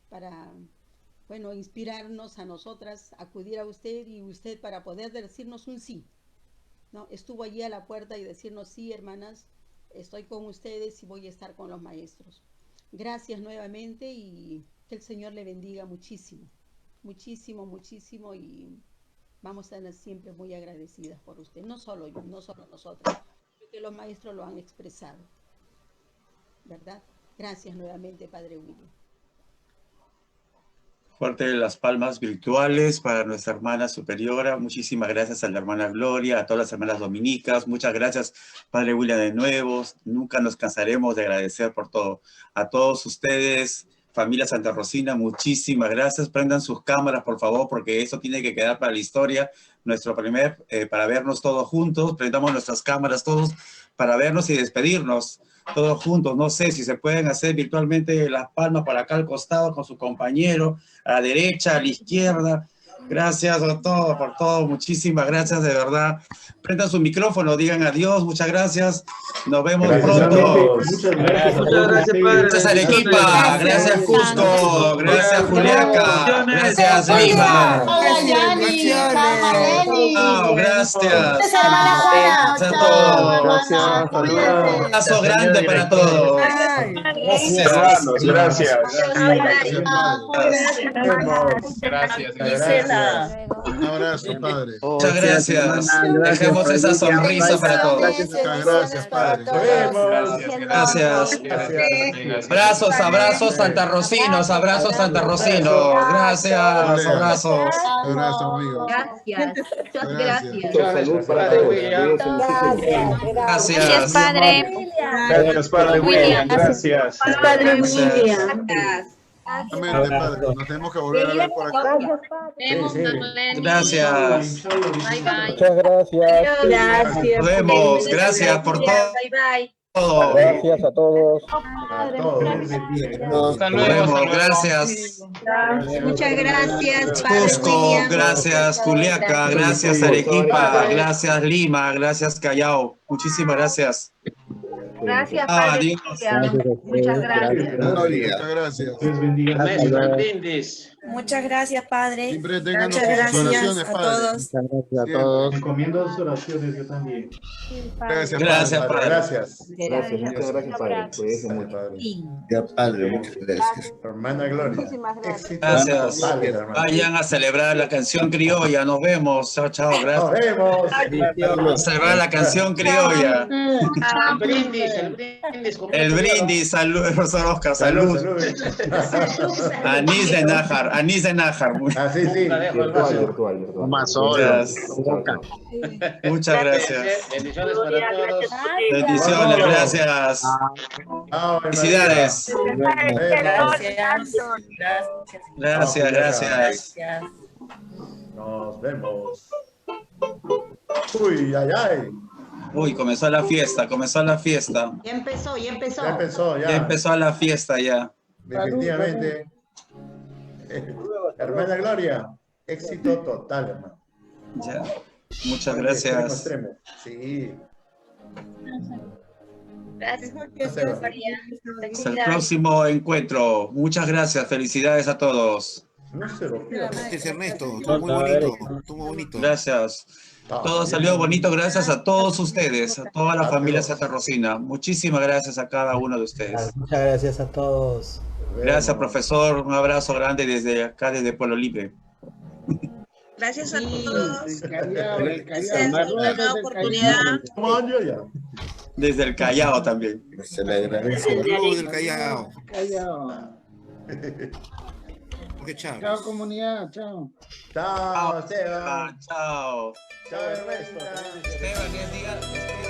para, bueno, inspirarnos a nosotras, acudir a usted y usted para poder decirnos un sí, ¿no? Estuvo allí a la puerta y decirnos, sí, hermanas, estoy con ustedes y voy a estar con los maestros. Gracias nuevamente y que el Señor le bendiga muchísimo, muchísimo, muchísimo, y vamos a estar siempre muy agradecidas por usted. No solo yo, no solo nosotros, porque los maestros lo han expresado, ¿verdad? Gracias nuevamente, Padre William. Fuerte las palmas virtuales para nuestra hermana superiora. Muchísimas gracias a la hermana Gloria, a todas las hermanas dominicas. Muchas gracias, Padre William, de nuevo. Nunca nos cansaremos de agradecer por todo. A todos ustedes, familia santarrocina, muchísimas gracias. Prendan sus cámaras, por favor, porque eso tiene que quedar para la historia. Nuestro primer, para vernos todos juntos. Prendamos nuestras cámaras todos para vernos y despedirnos todos juntos. No sé si se pueden hacer virtualmente las palmas para acá al costado con su compañero, a la derecha, a la izquierda. Gracias a todos por todo. Muchísimas gracias, de verdad. Prendan su micrófono, digan adiós. Muchas gracias. Nos vemos pronto. Muchas gracias, Padre. Gracias Arequipa, gracias Cusco, gracias Juliaca, gracias Lima. Gracias. Gracias a todos. Un abrazo grande para todos. Gracias. Gracias. Gracias. Un abrazo, padre. Muchas gracias. Dejemos esa sonrisa para todos. Muchas gracias, padre. Gracias. Abrazos, abrazos santarrocinos, abrazos santarrocinos. Gracias, abrazos. Abrazo, amigo. Gracias, muchas gracias. Salud para todos. Gracias. Padre. Gracias, Padre William. Gracias. Padre William. Exactamente, padre. Nos tenemos que volver a ver por acá. Gracias. Bye, bye. Muchas gracias. Gracias. Nos vemos. Gracias por todo. Bye, bye. Gracias a todos. A todos. Nos vemos. Gracias. Muchas gracias, Cusco, gracias Juliaca, gracias Arequipa, gracias Lima, gracias Callao. Muchísimas gracias. Gracias, Padre. Adiós. Muchas gracias. Muchas gracias. Maestro Brindis. Muchas gracias, Padre. Siempre tengan Muchas sus gracias oraciones, a padre. todos. Muchas gracias a todos. Encomiendo sus oraciones yo también. Gracias, Gracias, padre. padre. Gracias. Gracias, muchas gracias, Padre. Cuídense mucho. Ya, padre, muchas gracias. Hermana Gloria. Éxito Gracias. total, hermano. Vayan a celebrar la canción criolla. Nos vemos. Chao, chao. Nos Gracias. vemos. A celebrar la canción criolla. El brindis, El brindis. Salud, profesor Oscar. Salud. Anís de Nájar. Anís de Nájar. Ah, sí, sí. Virtual. Más solo. Muchas gracias. Bendiciones para todos. Bendiciones. Gracias. Felicidades. Gracias, gracias. Nos vemos. Uy, ay, ay. Uy, comenzó la fiesta, comenzó la fiesta. Ya empezó. Ya empezó, Ya empezó la fiesta ya. Definitivamente. Hermana Gloria, éxito total, hermano. Ya. Muchas Extremo, gracias. extremo. Sí. Gracias. Hasta el próximo encuentro. Muchas gracias. Felicidades a todos. No se lo Gracias, Ernesto. Estuvo muy bonito. Estuvo muy bonito. Gracias. Todo salió bonito gracias a todos ustedes, a toda la familia santarrocina. Muchísimas gracias a cada uno de ustedes. Muchas gracias a todos. Gracias, profesor. Un abrazo grande desde acá, desde Pueblo Libre. Gracias a todos. Gracias por la nueva oportunidad. Desde el Callao también. Se le agradece. Saludos del Callao. Chao. Chao, comunidad. Chao. Chao, Esteban. Chao. Chao, Ernesto. Esteban, 10 días.